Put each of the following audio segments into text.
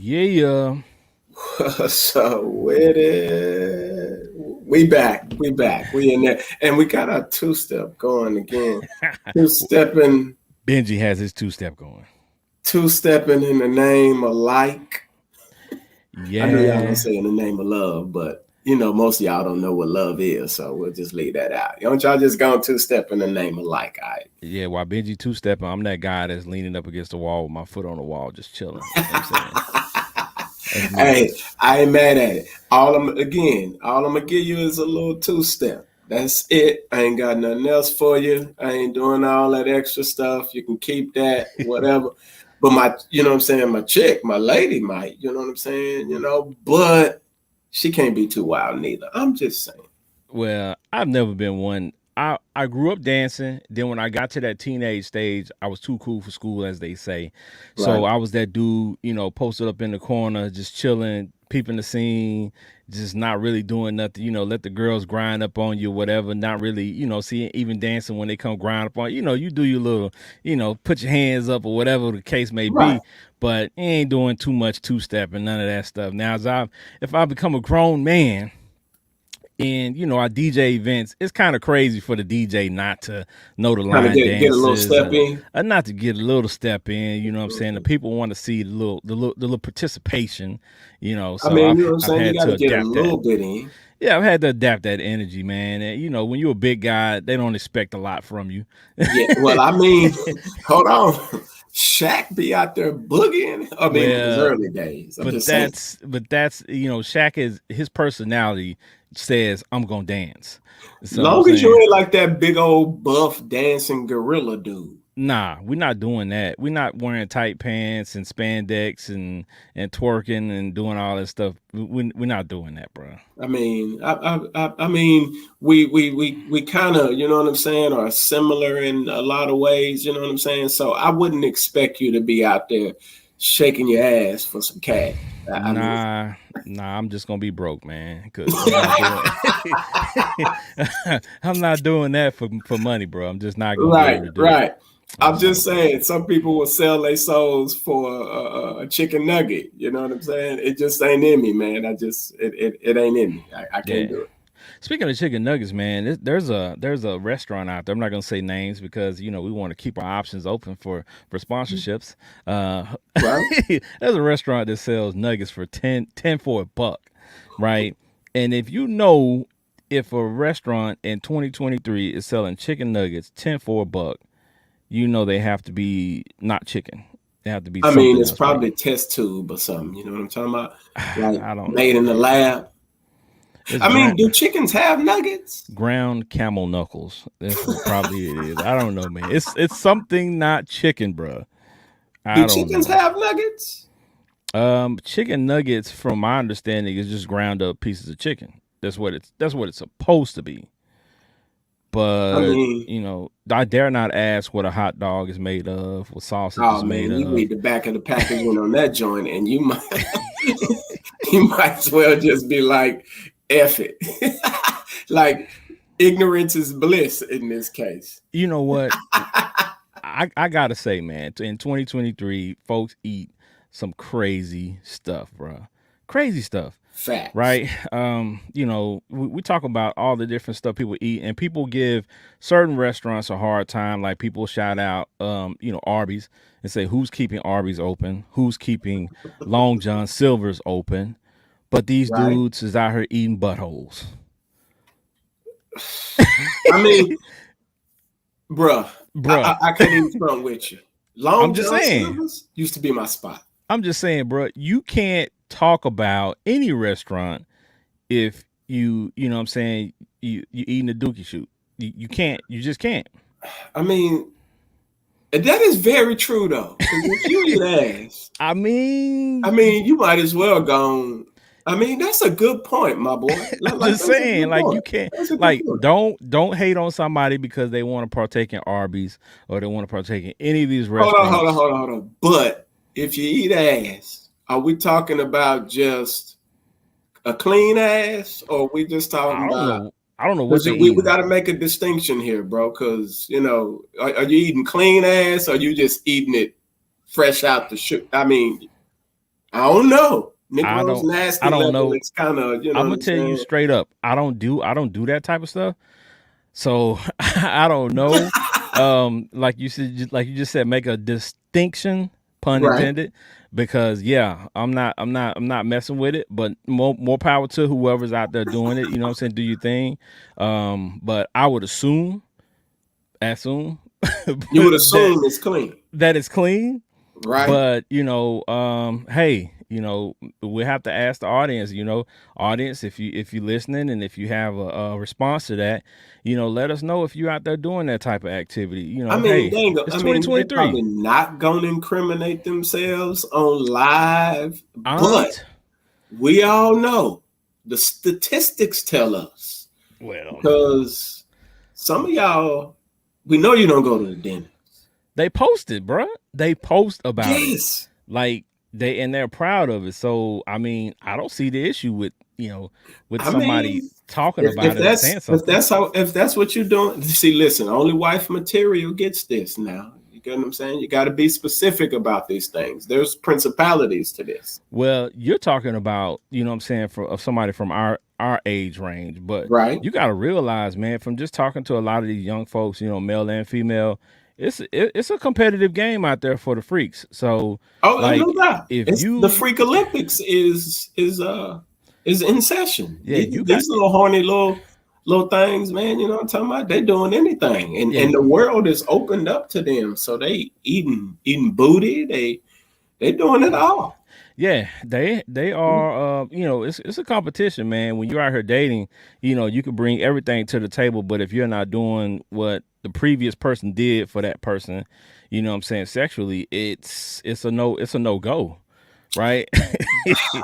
Yeah. So with it, we back, we in there, and we got our two-step going again. Two-stepping, Benji has his two-step going. two-stepping in the name of like. I know y'all don't Yeah. say in the name of love, but you know most of y'all don't know what love is, so we'll just leave that out. Don't y'all just go two-step in the name of like? All right. Yeah, while Benji two-stepping, I'm that guy that's leaning up against the wall with my foot on the wall, just chilling. You know what I'm saying? That's me. Hey, I ain't mad at it. All I'm gonna give you is a little two-step. That's it. I ain't got nothing else for you. I ain't doing all that extra stuff. You can keep that, whatever. But you know what I'm saying, my chick, my lady might, you know what I'm saying, but she can't be too wild neither. I'm just saying. Well, I've never been one. I grew up dancing. Then when I got to that teenage stage, I was too cool for school, as they say. So Right. I was that dude, posted up in the corner, just chilling, peeping the scene, just not really doing nothing. Let the girls grind up on you, whatever. Not really, seeing even dancing when they come grind up on you. You do your little, put your hands up or whatever the case may Right. be. But you ain't doing too much two step and none of that stuff. Now, if I become a grown man. And our DJ events, it's kind of crazy for the DJ not to know the Kind of line get a little dances, step in. not to get a little step in. You know what I'm saying? The people want to see the little participation. I So mean, I've you know what I'm I've saying? You had got to to get a adapt that. little bit in. Yeah, I've had to adapt that energy, man. And when you're a big guy, they don't expect a lot from you. Yeah, well, I mean, hold on. Shaq be out there boogieing. I mean, in his Well, early days. I'm but just saying. that's Shaq is his personality says I'm gonna dance. So I'm Long as you saying ain't like that big old buff dancing gorilla dude. nah, we're not doing that. We're not wearing tight pants and spandex and twerking and doing all that stuff. We're not doing that, bro. I mean, I mean, we kind of, you know what I'm saying, are similar in a lot of ways. You know what I'm saying. So I wouldn't expect you to be out there shaking your ass for some cash. I mean, Nah, I'm just gonna be broke, man, because I'm not doing I'm not doing that for money, bro. I'm just not gonna be able right, to do it. right. I'm I'm just not just gonna do it. saying, some people will sell their souls for a chicken nugget. You know what I'm saying? It just ain't in me, man. It ain't in me. I can't Yeah. do it. Speaking of chicken nuggets, man, there's a restaurant out there. I'm not gonna say names because we want to keep our options open for sponsorships. Right? There's a restaurant that sells nuggets for 10 for a buck, right? And if a restaurant in 2023 is selling chicken nuggets 10 for a buck, they have to be not chicken. They have to be I mean, something it's else, right? probably test tube or something. You know what I'm talking about? Like I don't made know, in the man. lab. It's I mean, ground do chickens have nuggets? ground camel knuckles. That's what probably it is. I don't know, man. It's something not chicken, bro. Do I don't chickens know. have nuggets? Chicken nuggets, from my understanding, is just ground up pieces of chicken. That's what it's supposed to be. I But mean, I dare not ask what a hot dog is made of, what sausage oh is made man, you of. read the back of the packaging on that joint, and you might you might as well just be like, "F it." Like ignorance is bliss in this case. You know what? I gotta say, man, in 2023, folks eat some crazy stuff, bro. Crazy stuff. Facts. Right? We talk about all the different stuff people eat, and people give certain restaurants a hard time. Like people shout out, Arby's and say, "Who's keeping Arby's open? Who's keeping Long John Silver's open?" But these Right. dudes is out here eating buttholes. I mean, bruh, Bruh, I can't even front with you. I'm Long just John saying. Silver's used to be my spot. I'm just saying, bruh, you can't talk about any restaurant if you know what I'm saying, you eating a dookie shoot. You can't. You just can't. I mean, that is very true though. Because if you eat ass, I I mean, mean, you might as well go. I mean, that's a good point, my boy. I'm Like just that's a saying, good like you point. can't, That's a good like point. don't hate on somebody because they want to partake in Arby's or they want to partake in any of these Hold on, hold on, restaurants. hold on, hold on. But if you eat ass, are we talking about just a clean ass, or are we just talking I don't about? know. I don't know what Because they we eating. got to make a distinction here, bro. Because are you eating clean ass, or you just eating it fresh out the shoot? I mean, I don't know. I Negro's don't I nasty don't level know. is kind of, you know I'm what gonna I'm tell you saying? straight up. I don't do that type of stuff. So I don't know. Like you said, like you just said, make a distinction, pun Right. intended, because yeah, I'm not messing with it. But more power to whoever's out there doing it. You know what I'm saying? Do your thing. But I would assume You would that assume it's clean. that it's clean. Right. But hey, we have to ask the audience. Audience, if you listening and if you have a response to that, let us know if you out there doing that type of activity. I mean, Hey, they ain't go, it's I mean, they 2023. probably not gonna incriminate themselves on live, but Aunt, we all know the statistics tell us well, because some of y'all, we know you don't go to the dinner. they posted, bruh. They post about it, Yes. like they're proud of it. So I mean, I don't see the issue with I somebody mean, talking if, about it or saying something. if that's what you're doing, see, listen, only wife material gets this now. You get what I'm saying? You got to be specific about these things. There's principalities to this, Well, you're talking about, what I'm saying, of somebody from our age range, but right? you got to realize, man, from just talking to a lot of these young folks, male and female, it's a competitive game out there for the freaks. So, Oh, no like, doubt. if It's the you, Freak Olympics is in session. yeah, you got, These little horny little things, man. You know what I'm talking about? They doing anything, yeah, and the world is opened up to them. So they eating booty. They doing it all. yeah, they are. It's a competition, man. When you're out here dating, you can bring everything to the table, but if you're not doing what the previous person did for that person, what I'm saying, sexually, it's a no go, right?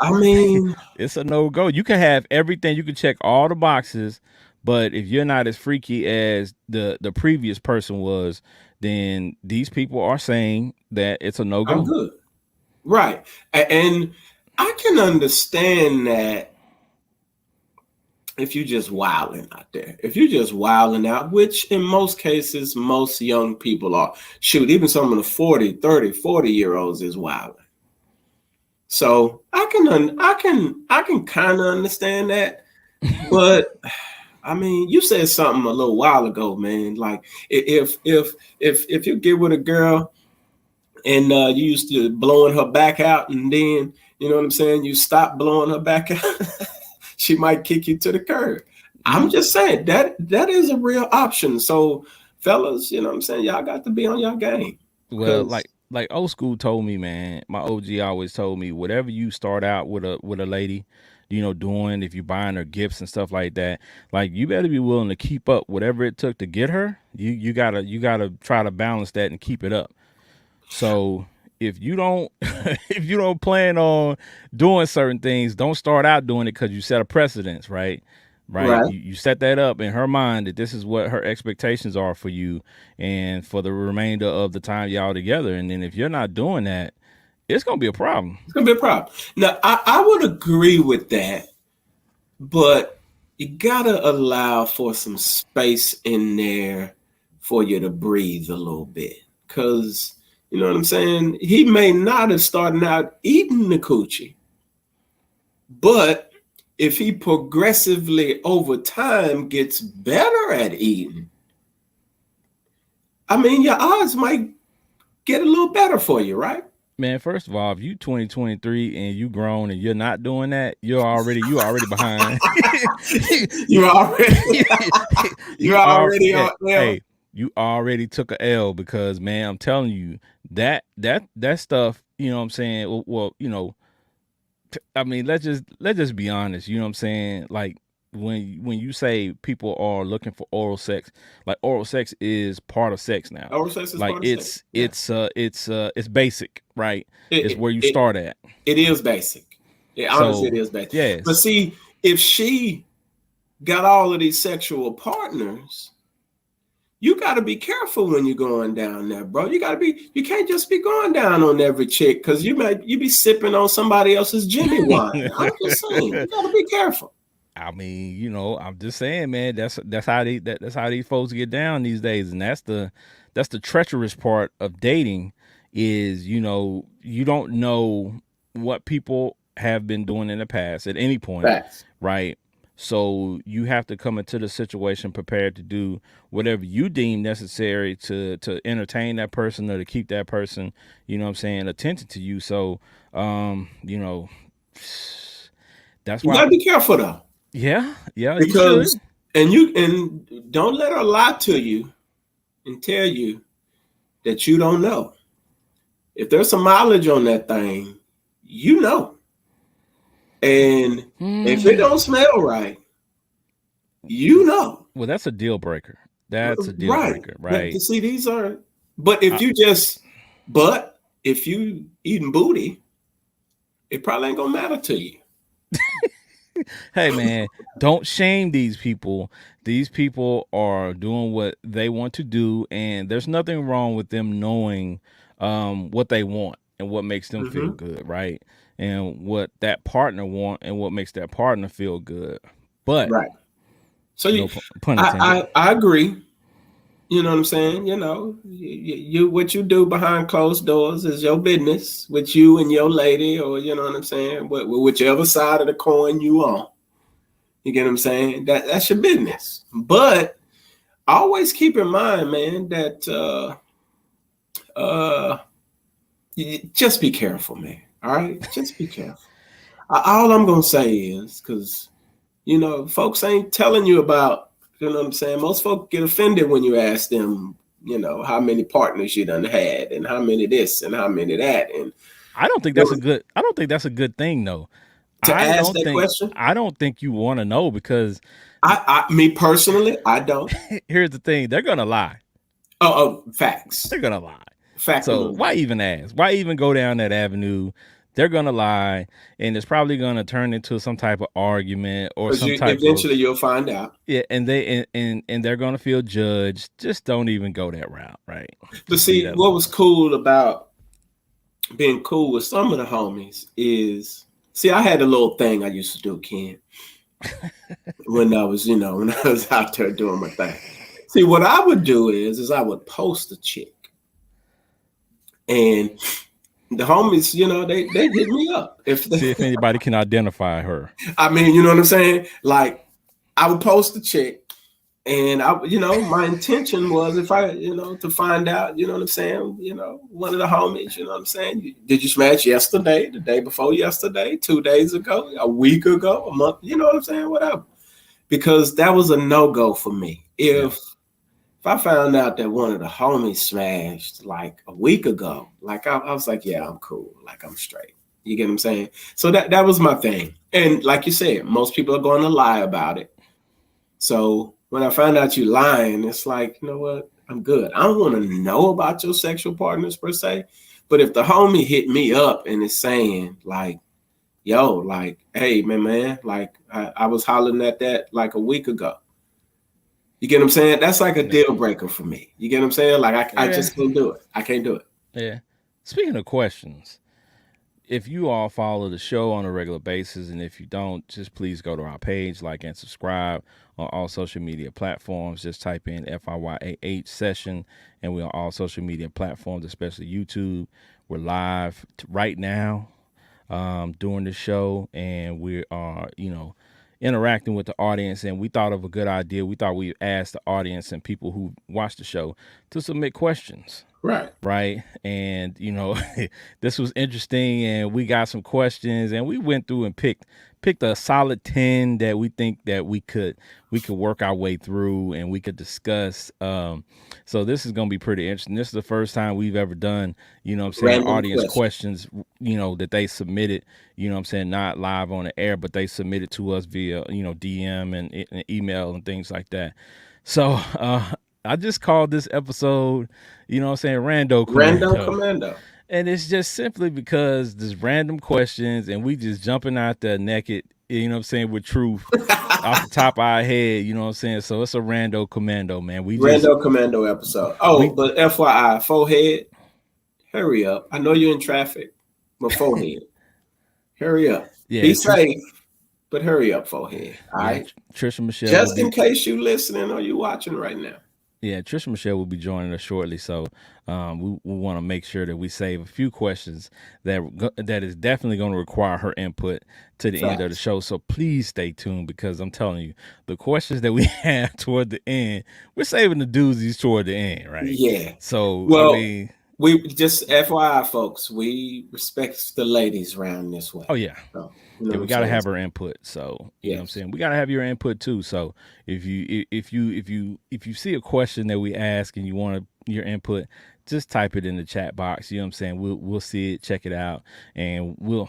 I mean, It's a no go. You can have everything, you can check all the boxes, but if you're not as freaky as the previous person was, then these people are saying that it's a no I'm go. good. Right. And I can understand that if you're just wilding out there, if you're just wilding out, which in most cases, most young people are. Shoot, even some of the 40, 30, 40-year-olds is wilding. So I can kind of understand that. But I mean, you said something a little while ago, man. Like if you get with a girl and you used to blowing her back out, and then you know what I'm saying, you stop blowing her back out, she might kick you to the curb. I'm Mhm. just saying that is a real option. So, fellas, you know what I'm saying, y'all got to be on your game Well, because like old school told me, man. My OG always told me, whatever you start out with a lady, doing, if you buying her gifts and stuff like that, like you better be willing to keep up whatever it took to get her. You gotta try to balance that and keep it up. So if you don't if you don't plan on doing certain things, don't start out doing it because you set a precedence, right? Right. right, You set that up in her mind that this is what her expectations are for you and for the remainder of the time y'all together. And then if you're not doing that, it's gonna be a problem. it's gonna be a problem. Now, I would agree with that, but you gotta allow for some space in there for you to breathe a little bit. Cause you know what I'm saying? He may not have started out eating the coochie, but if he progressively over time gets better at eating, I mean your odds might get a little better for you, right? Man, first of all, if you 2023 and you grown and you're not doing that, you already behind. You already you you're are already yeah, on L. hey, you already took a L because man, I'm telling you that stuff, what I'm saying, well, I mean, let's just be honest, you know what I'm saying? Like when you say people are looking for oral sex, like oral sex is part of sex now. Oral sex is Like part of sex. it's Yeah. it's uh it's uh it's basic, right? It, It's it, where you it, start at. it is basic. Yeah, honestly, it So is basic. But yes. see, if she got all of these sexual partners, you got to be careful when you're going down there, bro. You can't just be going down on every chick because you be sipping on somebody else's Jimmy wine. I'm just saying, you got to be careful. I mean, I'm just saying, man. That's how these folks get down these days, and that's the treacherous part of dating is you don't know what people have been doing in the past at any point, Facts. right? So you have to come into the situation prepared to do whatever you deem necessary to entertain that person or to keep that person, you know what I'm saying, attention to you. So you know, that's You why gotta be careful though, yeah, you because should. and don't let her lie to you and tell you that you don't know. If there's some mileage on that thing, you know. And if it Hmm. don't smell right, you know. Well, that's a deal breaker. That's a deal Right. breaker, That, right? see, these are, but if you just, but if you eating booty, it probably ain't gonna matter to you. Hey man, don't shame these people. These people are doing what they want to do, and there's nothing wrong with them knowing what they want and what makes them feel Hmm. good, right? And what that partner want and what makes that partner feel good. But Right. So no pun intended. I agree. You know what I'm saying? You know, you what you do behind closed doors is your business with you and your lady, or you know what I'm saying, whichever side of the coin you on. You get what I'm saying? That's your business. But always keep in mind, man, that uh, just be careful, man. All right, just be careful. All I'm gonna say is because folks ain't telling you about. You know what I'm saying? Most folks get offended when you ask them, how many partners you done had and how many this and how many that. And I don't think that's a good thing though. to ask that question, I don't think you want to know because me personally, I don't. here's the thing, they're going to lie. Facts. They're going to lie. So Factology. why even ask? Why even go down that avenue? They're gonna lie, and it's probably gonna turn into some type of argument or Because some you type of eventually you'll find out. yeah, and and they're gonna feel judged. Just don't even go that route, right? But Just leave see, that what alone. was cool about being cool with some of the homies is, see, I had a little thing I used to do, Ken, when I was, when I was out there doing my thing. See, what I would do is I would post a chick, and the homies, they hit me up if they, See if anybody can identify her. I mean, you know what I'm saying? Like, I would post a chick. And my intention was if I, to find out, you know what I'm saying, one of the homies, you know what I'm saying, did you smash yesterday, the day before yesterday, 2 days ago, a week ago, a month, you know what I'm saying, whatever. Because that was a no-go for me. Yeah. If I found out that one of the homies smashed like a week ago, like I was like, yeah, I'm cool, like I'm straight. You get what I'm saying? So that was my thing. And like you said, most people are going to lie about it. So when I find out you lying, it's like, you know what? I'm good. I don't want to know about your sexual partners per se. But if the homie hit me up and is saying like, yo, like, hey, man, like I was hollering at that like a week ago. You get what I'm saying? That's like a Yeah. deal breaker for me. You get what I'm saying? Like I Yeah. just can't do it. I can't do it. Yeah. Speaking of questions, if you all follow the show on a regular basis, and if you don't, just please go to our page, like and subscribe on all social media platforms. Just type in FIYAH session, and we're on all social media platforms, especially YouTube. We're live right now during the show, and we are, interacting with the audience. And we thought of a good idea. We thought we'd ask the audience and people who watch the show to submit questions, Right. right? And this was interesting, and we got some questions, and we went through and picked a solid 10 that we think that we could work our way through and we could discuss. So this is going to be pretty interesting. This is the first time we've ever done, I'm saying, Random audience question. questions, that they submitted, I'm saying, not live on the air, but they submitted to us via, DM and email and things like that. So I just called this episode, I'm saying, Rando Rando Commando. Commando. And it's just simply because there's random questions and we just jumping out there naked, I'm saying, with truth off the top of our head, you know what I'm saying? So it's a Rando Commando, man. Rando Commando episode. Oh, We but FYI, forehead, hurry up. I know you're in traffic, but forehead. Hurry up. yeah, Be safe, but hurry up, forehead. All right. Trisha Michelle will Just in be case you listening or you watching right now. Yeah, Trisha Michelle will be joining us shortly, so we want to make sure that we save a few questions that is definitely going to require her input to the end of the Facts. show. So please stay tuned because I'm telling you, the questions that we have toward the end, we're saving the doozies toward the end, right? Yeah. So I Well, mean, we just FYI, folks, we respect the ladies around this way. oh yeah. So, you know Yeah, what we I'm gotta saying? have her input. So you know what I'm Yes. saying. We gotta have your input too. So if you see a question that we ask and you want your input, just type it in the chat box. You know what I'm saying. We'll see it, check it out, and we'll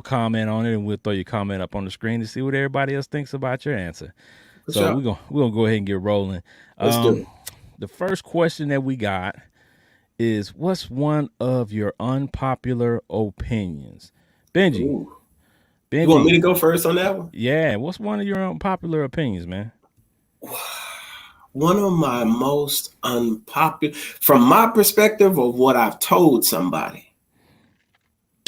comment on it, and we'll throw your comment up on the screen to see what everybody else thinks about your answer. For So sure. we're gonna go ahead and get rolling. Let's do it. The first question that we got is, what's one of your unpopular opinions, Benji? Ooh. You want me Benji, to go first on that one? yeah, what's one of your unpopular opinions, man? One of my most unpopular, from my perspective of what I've told somebody.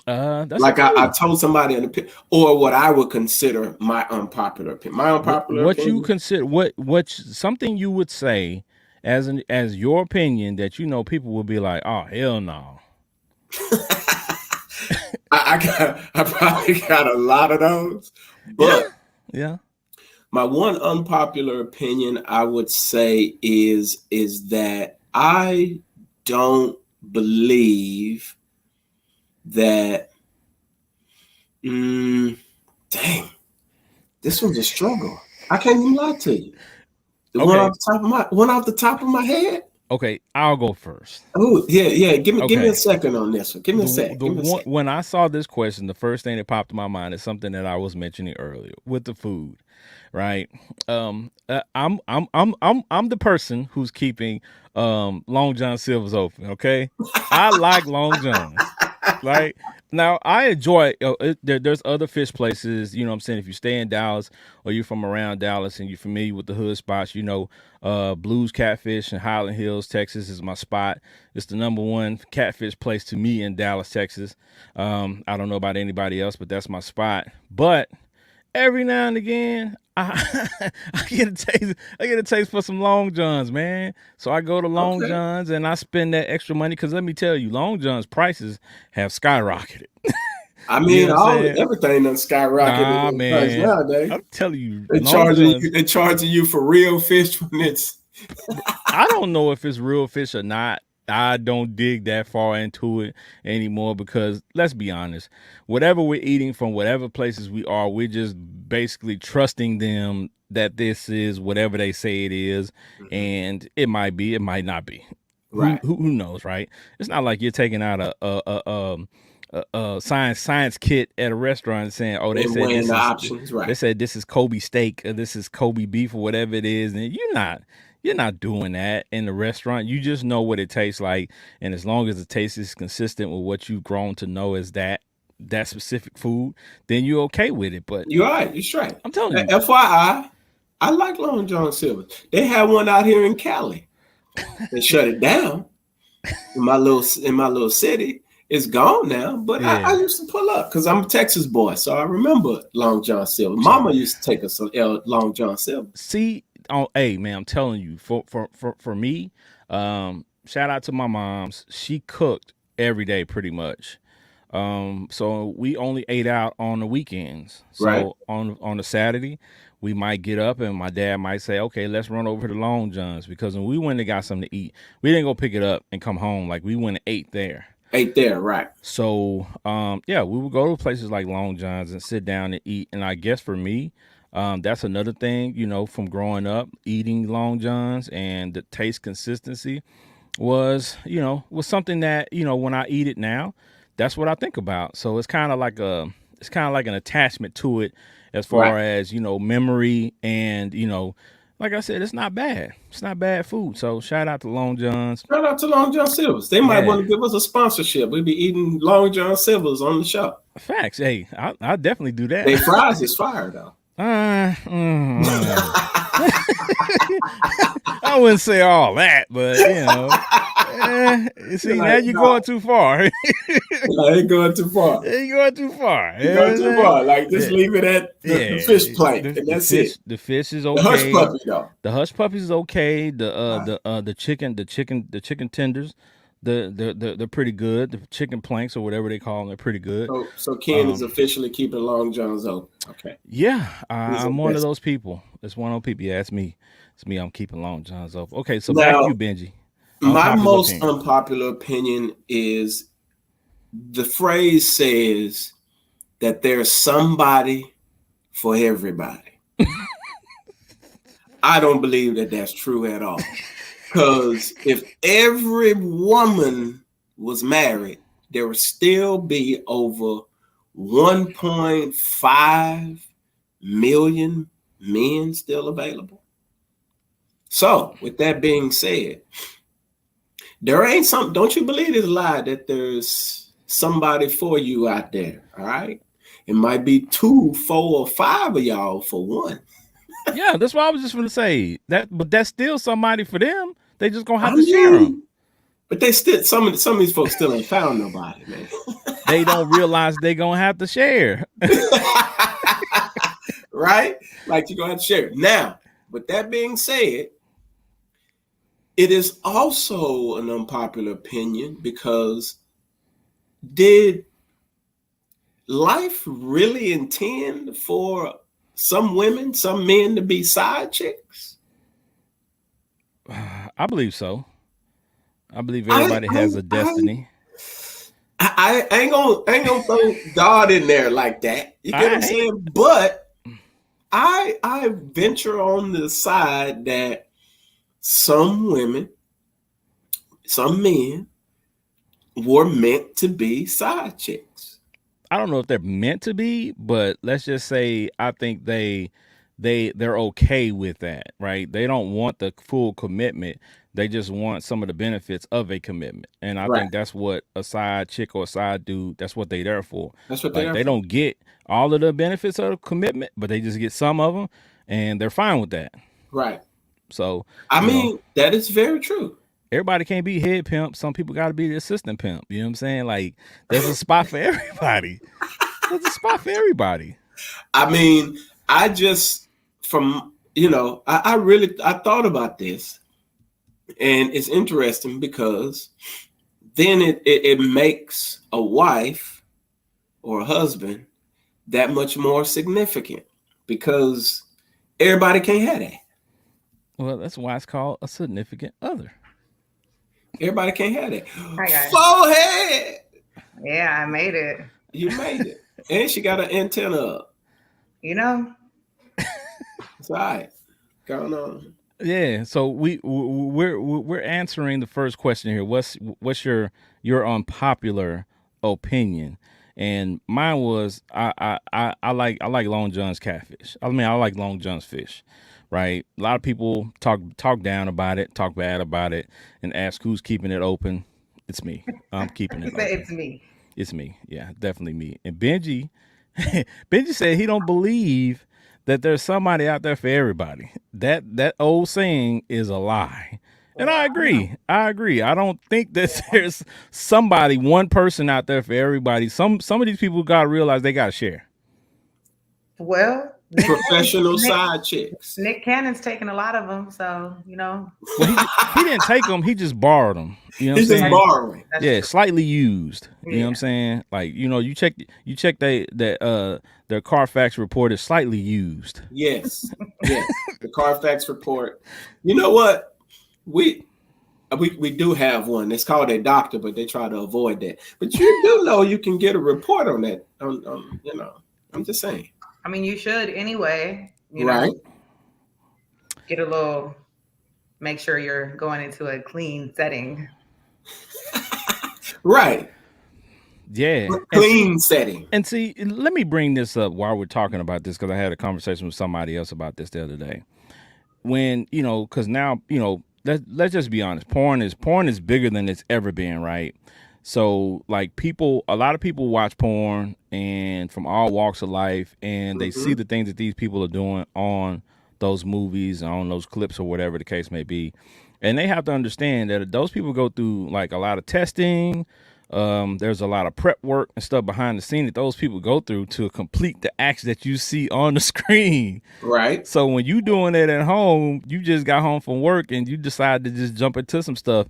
That's Like up to I you. told somebody an opinion, or what I would consider my unpopular opinion. My unpopular What you opinion. consider what something you would say as your opinion that you know people would be like, oh hell no. I probably got a lot of those, Yeah, but yeah. my one unpopular opinion I would say is that I don't believe that. Dang, this one's a struggle. I can't even lie to you. The Okay, one off the top of my head. okay. I'll go first. Oh yeah. Give me a Okay. second on this one. Give me a sec. The Give me a one sec. when I saw this question, the first thing that popped in my mind is something that I was mentioning earlier with the food, right? I'm the person who's keeping Long John Silver's open. Okay, I like Long Johns. Like now, I enjoy. There's other fish places. You know what I'm saying? If you stay in Dallas or you're from around Dallas and you're familiar with the hood spots, you know, Blues Catfish in Highland Hills, Texas is my spot. It's the number one catfish place to me in Dallas, Texas. I don't know about anybody else, but that's my spot. But every now and again, I get a taste. I get a taste for some Long Johns, man. So I go to Long Okay. Johns and I spend that extra money because let me tell you, Long Johns prices have skyrocketed. I You mean, know what I'm saying? everything done skyrocketed Nah, in price man. nowadays. I'm telling you, They Long charging Johns. you. They charging you for real fish when it's. I don't know if it's real fish or not. I don't dig that far into it anymore because let's be honest, whatever we're eating from whatever places we are, we're just basically trusting them that this is whatever they say it is, and it might be, it might not be. Who Right. who knows, right? It's not like you're taking out a science kit at a restaurant and saying, "Oh, And weighing the options. they Right. said this is Kobe steak or this is Kobe beef or whatever it is," and you're not doing that in the restaurant. You just know what it tastes like, and as long as the taste is consistent with what you've grown to know as that specific food, then you're okay with it. But You're right. You're straight. I'm telling you, FYI, I like Long John Silver. They had one out here in Cali. They shut it down in my little city. It's gone now, but I yeah. used to pull up because I'm a Texas boy, so I remember Long John Silver. So Mama used to take us some Long John Silver. see, oh, hey man, I'm telling you, for me, shout out to my mom's. She cooked every day pretty much. So we only ate out on the weekends. Right. So on a Saturday, we might get up and my dad might say, "Okay, let's run over to Long John's," because when we went and got something to eat, we didn't go pick it up and come home. Like we went and ate there. Ate there, right. So yeah, we would go to places like Long John's and sit down and eat. And I guess for me, that's another thing, you know, from growing up eating Long John's and the taste consistency was something that, you know, when I eat it now, that's what I think about. So it's kind of like an attachment to it as Right. far as, you know, memory and, you know, like I said, it's not bad. It's not bad food. So shout out to Long John's. Shout out to Long John Silver's. They might Yeah. want to give us a sponsorship. We'd be eating Long John Silver's on the show. Facts. Hey, I'll definitely do that. They fries is fire though. I I wouldn't say all that, but see, now Like, you're no, going too far. I ain't going too far. You're going too far. You You know what go I'm too saying? far. Like, just Yeah, leave it at the fish plate, and the that's it. fish is The hush okay. puppy, though. The hush puppies is okay. The chicken tenders, they're pretty good. The chicken planks or whatever they call them, they're pretty good. So Ken is officially keeping Long John's open. Okay. Yeah, He's I'm one of invested. those people. It's one of those people. Yeah, it's me. It's me. I'm keeping Long Johns up. Okay, so back to Now, you, Benji. my Unpopular most opinion. unpopular opinion is the phrase says that there's somebody for everybody. I don't believe that that's true at all. Because if every woman was married, there would still be over 1.5 million men still available. So, with that being said, there ain't some, don't you believe this lie that there's somebody for you out there, all right? It might be 2, 4, or 5 of y'all for one. Yeah, that's what I was just going to say. But that's still somebody for them. They just gonna I have to share them. mean, but they still, some of these folks still ain't found nobody, man. They don't realize they gonna have to share. Right? Like you're gonna have to share it. Now, with that being said, it is also an unpopular opinion because did life really intend for some women, some men to be side chicks? I believe so. I believe I everybody I has a I, destiny. I ain't gonna throw God in there like that. You get what I'm I ain't. saying? But I venture on the side that some women, some men were meant to be side chicks. I don't know if they're meant to be, but let's just say I think they're okay with that, right? They don't want the full commitment. They just want some of the benefits of a commitment. And I Right. think that's what a side chick or a side dude, that's what they there for. That's what they're Like there they for. don't get all of the benefits of the commitment, but they just get some of them and they're fine with that. Right. So, I you know, mean, that is very true. everybody can't be head pimp. Some people got to be the assistant pimp. You know what I'm saying? Like there's a spot for everybody. There's a spot for everybody. I mean, I just from I thought about this, and it's interesting because then it makes a wife or a husband that much more significant because everybody can't have that. Well, that's why it's called a significant other. Everybody can't have that. Hi guys. Forehead. Yeah, I made it. You made it. And she got an antenna up. You know, It's all right. Going on. Yeah, so we're answering the first question here. What's your unpopular opinion? And mine was I like Long John's catfish. I mean I like Long John's fish, right? A lot of people talk down about it, talk bad about it, and ask who's keeping it open. It's me. I'm keeping it open. it's me. It's me. Yeah, definitely me. And Benji, Benji said he don't believe that there's somebody out there for everybody. That old saying is a lie. And I agree. I agree. I don't think that there's somebody, one person out there for everybody. Some of these people gotta realize they gotta share. Well, Professional side chicks. Nick Cannon's taking a lot of them, so you know. Well, he didn't take them. He just borrowed them. You know what I'm He's just saying? borrowing. That's Yeah, true. slightly used. You know what I'm Yeah. saying? Like you check their Carfax report is slightly used. Yes. Yes. The Carfax report. You know what? We do have one. It's called a doctor, but they try to avoid that. But you do know you can get a report on that. I'm just saying. I mean, you should anyway. Right. Get a little. Make sure you're going into a clean setting. Right. Yeah. Clean setting. And see, let me bring this up while we're talking about this because I had a conversation with somebody else about this the other day. When because now let's just be honest, porn is bigger than it's ever been, right? So like a lot of people watch porn and from all walks of life, and they see the things that these people are doing on those movies, on those clips, or whatever the case may be. And they have to understand that those people go through like a lot of testing. There's a lot of prep work and stuff behind the scene that those people go through to complete the acts that you see on the screen. Right. So when you doing it at home, you just got home from work and you decide to just jump into some stuff.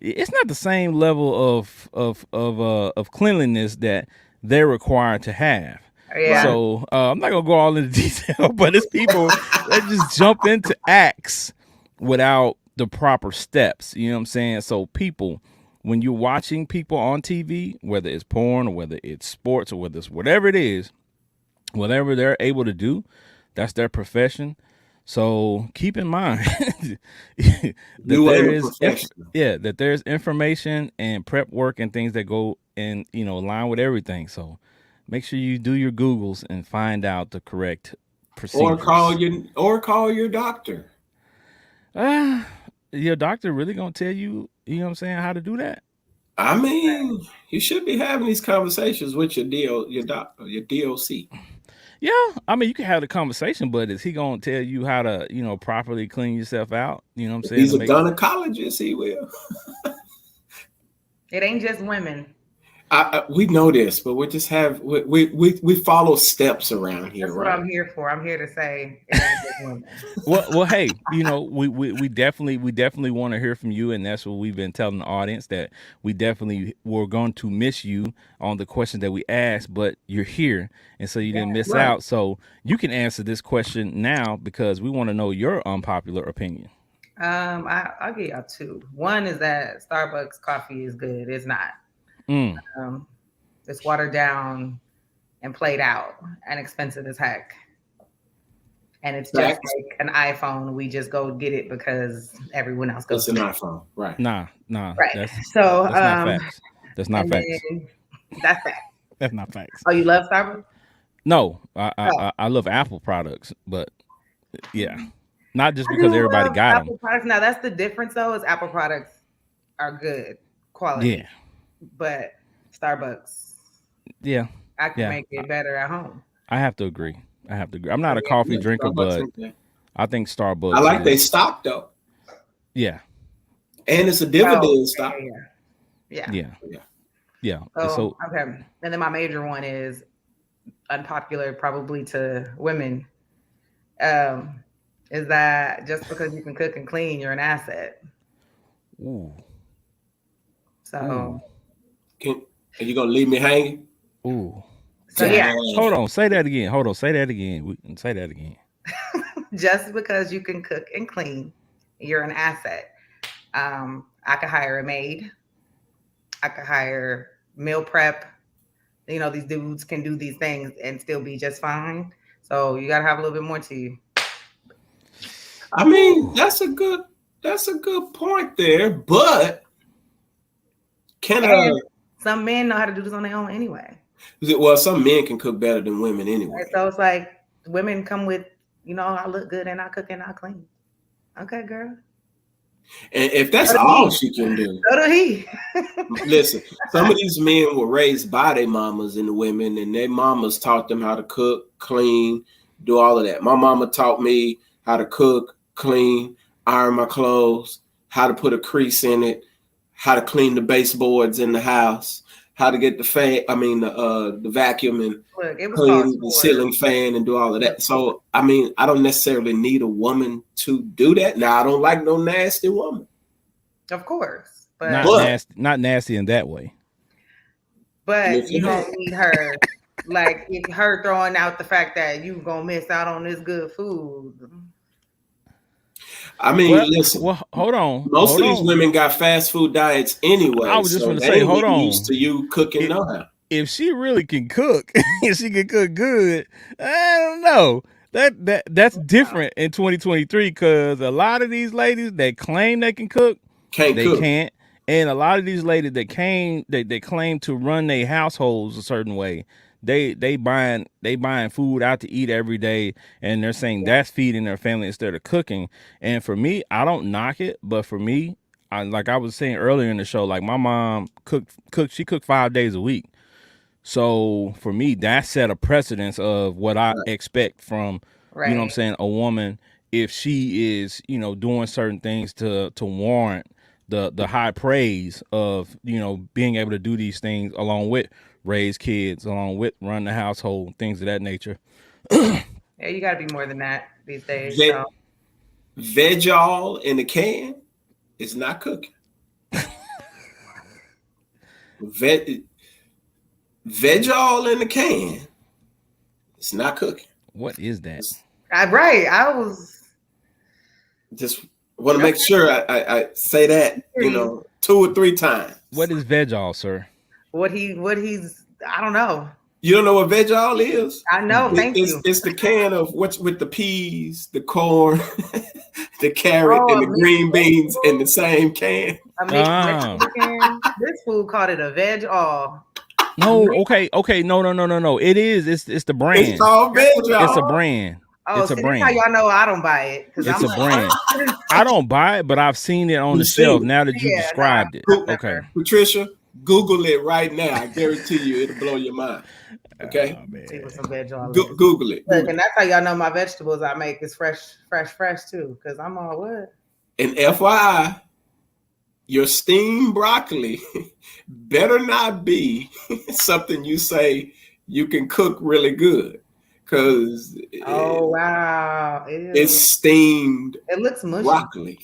It's not the same level of cleanliness that they're required to have. Yeah. So I'm not gonna go all into detail, but it's people that just jump into acts without the proper steps. You know what I'm saying? So people, when you're watching people on TV, whether it's porn or whether it's sports or whether it's whatever it is, whatever they're able to do, that's their profession. So keep in mind that that there's information and prep work and things that go in, line with everything. So make sure you do your Googles and find out the correct procedures. Or call your doctor. Your doctor really gonna tell you, you know what I'm saying, how to do that? I mean, you should be having these conversations with your doctor, your DOC. Yeah, I mean, you can have the conversation, but is he gonna tell you how to, properly clean yourself out? You know what I'm saying? He's a gynecologist. He will. It ain't just women. We know this, but we just we follow steps around here. That's what I'm here for. I'm here to say it ain't just women. well, hey, we definitely want to hear from you, and that's what we've been telling the audience, that we're going to miss you on the question that we asked, but you're here, and so you didn't miss out. So you can answer this question now because we want to know your unpopular opinion. I'll give y'all two. One is that Starbucks coffee is good. It's not. It's watered down and played out and expensive as heck. And it's just like an iPhone. We just go get it because everyone else goes. It's an iPhone, right? Nah. Right. That's not facts. That's not facts. That's fact. That's not facts. Oh, you love Starbucks? No, I love Apple products, but yeah, not just because everybody got Apple products. Now that's the difference, though. Is Apple products are good quality. Yeah. But Starbucks, yeah, I can make it better at home. I have to agree. I'm not a coffee drinker, but I think Starbucks. I like they stock though. Yeah, and it's a dividend stock. Yeah. So okay, and then my major one is unpopular, probably to women. Is that just because you can cook and clean, you're an asset? Ooh. So. Are you gonna leave me hanging? Ooh. So yeah. Hold on. Say that again. Say that again. Just because you can cook and clean, you're an asset. I could hire a maid. I could hire meal prep. These dudes can do these things and still be just fine. So you gotta have a little bit more to you. I mean, that's a good point there, but some men know how to do this on their own anyway. Well, some men can cook better than women anyway. And so it's like women come with, I look good and I cook and I clean. Okay, girl. And if that's all she can do. So do he. Listen, some of these men were raised by their mamas and the women, and their mamas taught them how to cook, clean, do all of that. My mama taught me how to cook, clean, iron my clothes, how to put a crease in it, how to clean the baseboards in the house, how to get the vacuum and clean the ceiling fan and do all of that. So, I mean, I don't necessarily need a woman to do that. Now, I don't like no nasty woman. Of course. But not nasty in that way. But you don't need her, like, her throwing out the fact that you going to miss out on this good food. I mean, listen. Well, hold on. Most of these women got fast food diets anyway. I was just going to say, hold on. Used to you cooking know-how. If she really can cook, if she can cook good, I don't know. That's different in 2023 because a lot of these ladies that claim they can cook, can't. And a lot of these ladies that claim to run their households a certain way, they buying food out to eat every day, and they're saying that's feeding their family instead of cooking. And for me, I don't knock it, but for me, like I was saying earlier in the show, like my mom she cooked 5 days a week. So for me, that set a precedence of what I expect from, you know what I'm saying, a woman if she is, doing certain things to warrant the high praise of, being able to do these things along with raise kids, along with run the household, things of that nature. Yeah, you got to be more than that these days. Ve- So Veg-all in the can is not cooking. Veg-all in the can, it's not cooking. What is that? right, I was Just want to make sure I say that, 2 or 3 times. What is veg-all, sir? what he's. I don't know. You don't know what veg-all is? I know. Thank you. It's the can of what's with the peas, the corn, the carrot, Oh, and the a mixed green beans vegetable? in the same can. A mixed vegetable can. This fool called it a veg all. No, okay, no. It is. It's the brand. It's called veg-all. It's a brand. Oh, It's a see, brand. that's how y'all know I don't buy it. It's a brand. I don't buy it, but I've seen it on the shelf now that you described it. Okay. Patricia, Google it right now. I guarantee you it'll blow your mind. Okay? See what some veg all is. Google it. Look, and that's how y'all know my vegetables I make is fresh too. Because I'm all what? And FYI, your steamed broccoli better not be something you say you can cook really good. Because oh wow, it's steamed it looks mushy. broccoli.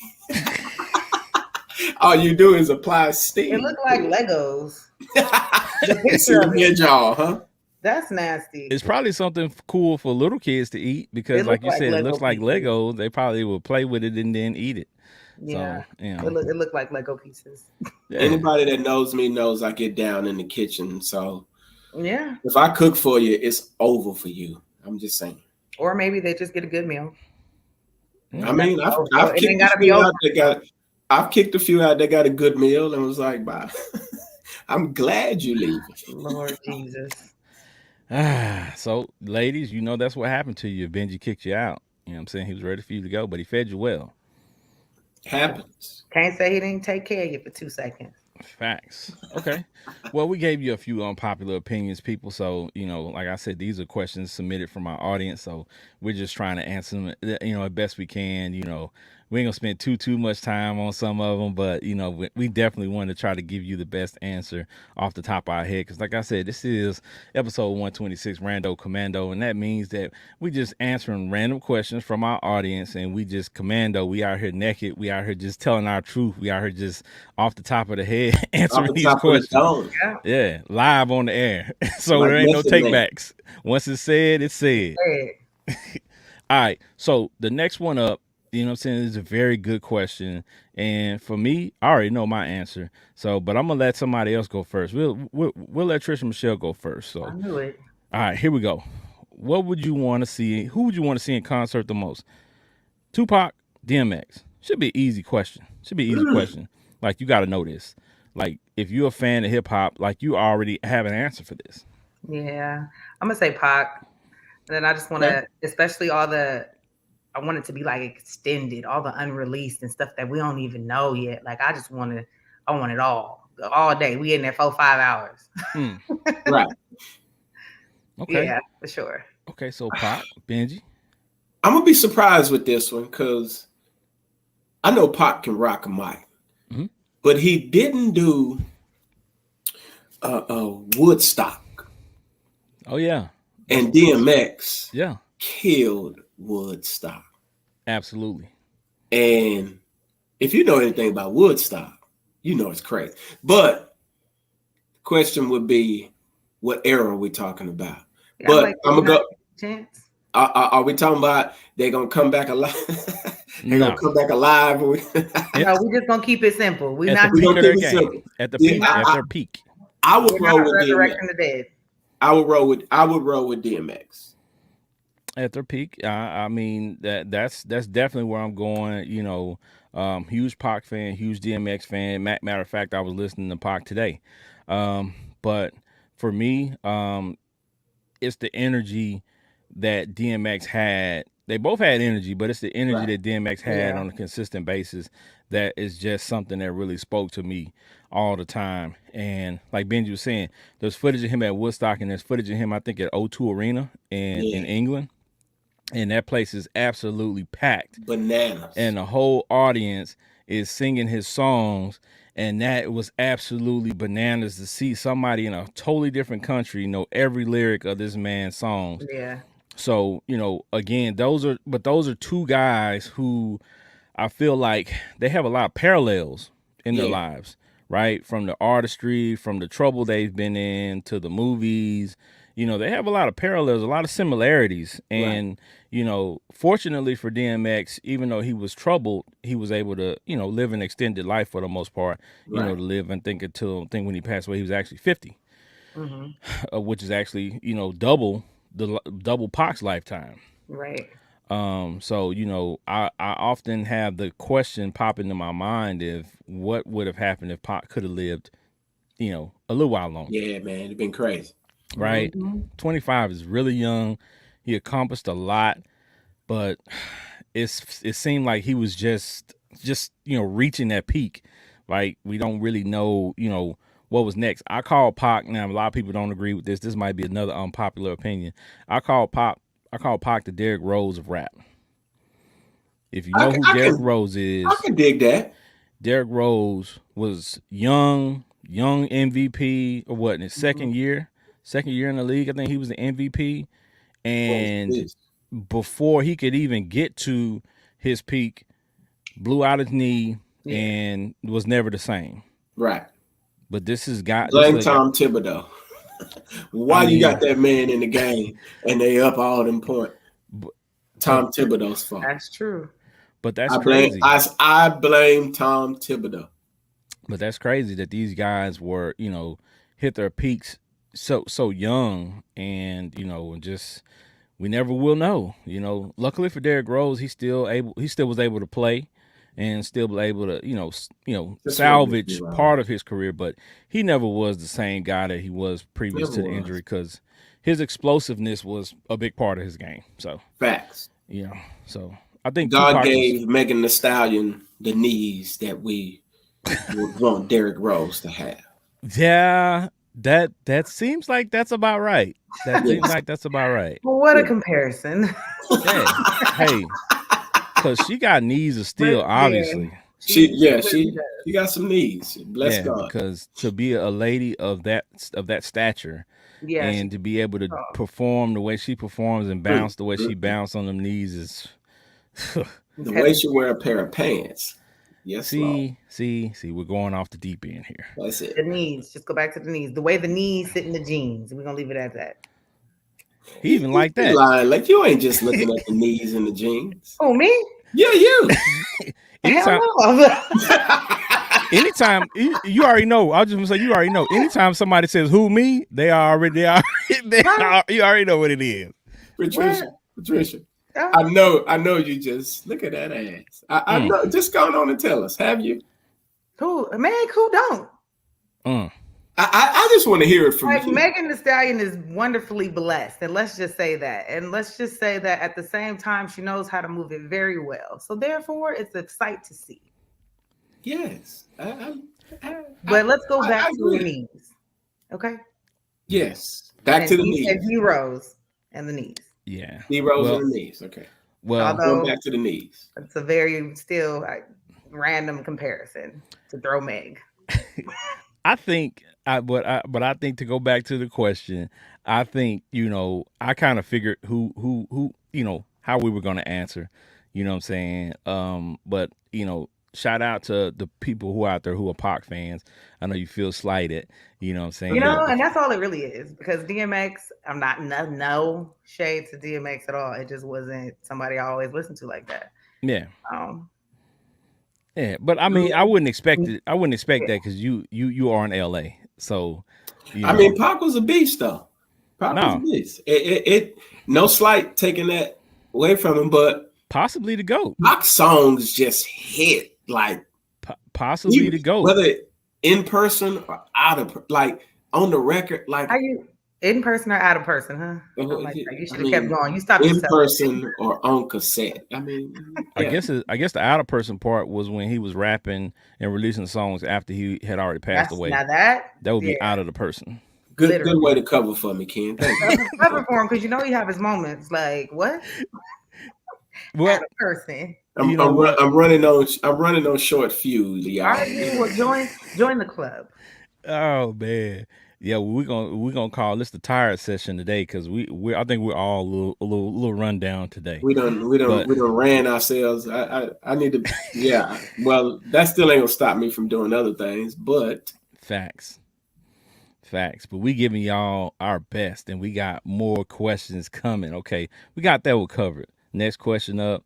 All you do is apply steam. It looks like Legos. It's a veg-all, huh? That's nasty. It's probably something cool for little kids to eat because, like you said, it looks like Legos. They probably will play with it and then eat it. Yeah, so, it looked like Lego pieces. Yeah. Anybody that knows me knows I get down in the kitchen. So yeah, if I cook for you, it's over for you. I'm just saying. Or maybe they just get a good meal. I mean, I've kicked a few out that got a good meal and was like, bye. I'm glad you leave. Lord Jesus. So, ladies, that's what happened to you if Benji kicked you out. You know what I'm saying? He was ready for you to go, but he fed you well. Happens. Can't say he didn't take care of you for 2 seconds. Facts. Okay. Well, we gave you a few unpopular opinions, people. So, like I said, these are questions submitted from our audience. So we're just trying to answer them, as best we can. We ain't gonna spend too much time on some of them, but we definitely want to try to give you the best answer off the top of our head. Because, like I said, this is episode 126, Rando Commando, and that means that we just answering random questions from our audience, and we just commando. We out here naked. We out here just telling our truth. We out here just off the top of the head answering these questions. Yeah, live on the air. So like there ain't no takebacks. Once it's said, it's said. All right. So the next one up. You know what I'm saying? It's a very good question. And for me, I already know my answer. So, but I'm going to let somebody else go first. We'll let Trisha Michelle go first. So, I knew it. All right, here we go. What would you want to see? Who would you want to see in concert the most? Tupac, DMX? Should be an easy question. Like, you got to know this. Like, if you're a fan of hip hop, like, you already have an answer for this. Yeah. I'm going to say Pac. And then I just want to, especially I want it to be like extended, all the unreleased and stuff that we don't even know yet. Like I want it all day. We in there 4-5 hours. Right. Okay. Yeah, for sure. Okay, so Pac, Benji. I'm gonna be surprised with this one because I know Pac can rock a mic, but he didn't do Woodstock. Oh yeah. And DMX. Yeah. Killed Woodstock. Absolutely. And if you know anything about Woodstock, you know it's crazy. But the question would be, what era are we talking about? Yeah, but I'm gonna go. Are we talking about they're gonna come back alive? Gonna come back alive. No, we're just gonna keep it simple. We're not gonna keep it simple. At the peak. At their peak. I would roll with resurrecting the dead. I would roll with DMX. At their peak, I mean that's definitely where I'm going. Huge Pac fan, huge DMX fan. Matter of fact, I was listening to Pac today. But for me, it's the energy that DMX had. They both had energy, but it's the energy that DMX had on a consistent basis that is just something that really spoke to me all the time. And like Benji was saying, there's footage of him at Woodstock, and there's footage of him, I think, at O2 Arena in England. and that place is absolutely packed, Bananas. and the whole audience is singing his songs, and that was absolutely bananas to see somebody in a totally different country know every lyric of this man's songs. Yeah. So, again, those are two guys who I feel like they have a lot of parallels in their Yeah. lives, right? From the artistry, from the trouble they've been in to the movies. They have a lot of parallels, a lot of similarities. And, fortunately for DMX, even though he was troubled, he was able to, live an extended life for the most part, Right. to live and think when he passed away, he was actually 50, which is actually, double Pac's lifetime. Right. So I often have the question pop into my mind if what would have happened if Pac could have lived, a little while longer. Yeah, man, it's been crazy. Right. Mhm. 25 is really young. He accomplished a lot, but it seemed like he was just reaching that peak. Like we don't really know, what was next. I call Pac, now a lot of people don't agree with this. This might be another unpopular opinion. I call Pac the Derrick Rose of rap. If you know who Derrick Rose is, I can dig that. Derrick Rose was young MVP or what in his second year in the league. I think he was the MVP, and before he could even get to his peak, blew out his knee and was never the same. Right. But this is got blame Tom Thibodeau. Why you got that man in the game and they up all them points? Tom Thibodeau's fault. That's true. But that's crazy. I blame Tom Thibodeau. But that's crazy that these guys were, hit their peaks so young, and just we never will know. Luckily for Derrick Rose, he still was able to play and still be able to salvage part of his career, but he never was the same guy that he was previous to the injury, because his explosiveness was a big part of his game. So facts. So I think God gave Megan Thee Stallion the knees that we would want Derrick Rose to have. Yeah, that seems like that's about right. That seems like that's about right. Well, what a comparison. Yeah. Hey, because she got knees of steel, obviously. She got some knees. Bless God. Because to be a lady of that stature, and to be able to perform the way she performs and bounce the way she bounced on them knees is the way she wear a pair of pants. Yes. See, we're going off the deep end here. That's it. The knees. Just go back to the knees. The way the knees sit in the jeans. We're gonna leave it at that. He even like that. Lying. Like you ain't just looking at the knees in the jeans. Oh, me? Yeah, you. Anytime you already know. I was just gonna say you already know. Anytime somebody says "who me," you already know what it is. Patricia. I know you just look at that ass. I know. Just go on and tell us. Have you? Who don't? I just want to hear it from you. Megan Thee Stallion is wonderfully blessed, and let's just say that. And let's just say that at the same time, she knows how to move it very well. So therefore, it's a sight to see. Yes. But let's go back to the knees. Okay? Yes. Back to the knees. And heroes and the knees. Yeah. Heroes and the knees. Okay. Well, going back to the knees. It's a very still random comparison to throw Meg. I think but I think, to go back to the question, I think, I kind of figured who how we were going to answer, you know what I'm saying? But, shout out to the people who are out there who are Pac fans. I know you feel slighted, you know what I'm saying? And that's all it really is, because DMX, I'm not no shade to DMX at all. It just wasn't somebody I always listened to like that. Yeah. Yeah, but I mean, I wouldn't expect it. I wouldn't expect that, because you are in LA. So, I mean, Pac was a beast, though. Pac was a beast. It no slight taking that away from him, but possibly the GOAT. Pac's songs just hit like possibly the GOAT, whether in person or out of on the record. Like, are you in person or out of person, huh? You should have kept going. You stopped in person or on cassette. I mean, I guess the out of person part was when he was rapping and releasing songs after he had already passed away. Now that would be out of the person. Good way to cover for me, Ken. Thank you. Cover for him, because you have his moments. Like, what? Well, At a person. you know what? I'm running on short fuse, y'all. Are you? Well, join the club. Oh man, yeah. We're gonna call this the tired session today because we I think we're all a little run down today. But We don't ran ourselves. I need to. Yeah. Well, that still ain't gonna stop me from doing other things, but facts, facts. But we giving y'all our best, and we got more questions coming. Okay, we got that one covered. Next question up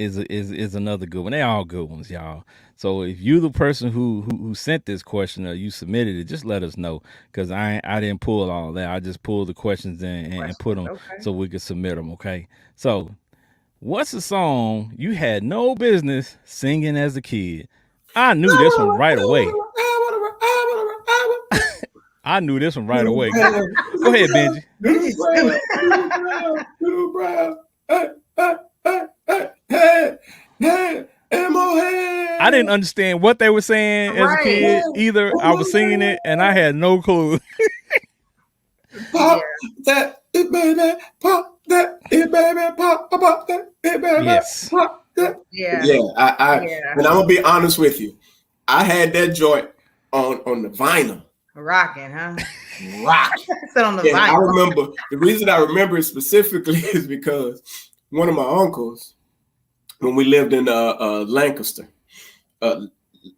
is another good one. They all good ones, y'all. So if you the person who sent this question or you submitted it, just let us know because I didn't pull all that. I just pulled the questions and put them Okay. so we could submit them. Okay. So what's a song you had no business singing as a kid? I knew this one right away. I knew this one right away. Go ahead, Benji. Benji's stupid. Doodle Brown. Hey, M.O.Head. I didn't understand what they were saying as a Right. kid either. I was singing it and I had no clue. Pop that, it baby, pop that, it baby, pop that, it baby, Yes. pop that. Yeah. Yeah, Yeah. and I'm gonna be honest with you. I had that joint on the vinyl. Rocking, huh? Rock. Sit on the And I vinyl. remember the reason I remember it specifically is because one of my uncles, when we lived in Lancaster,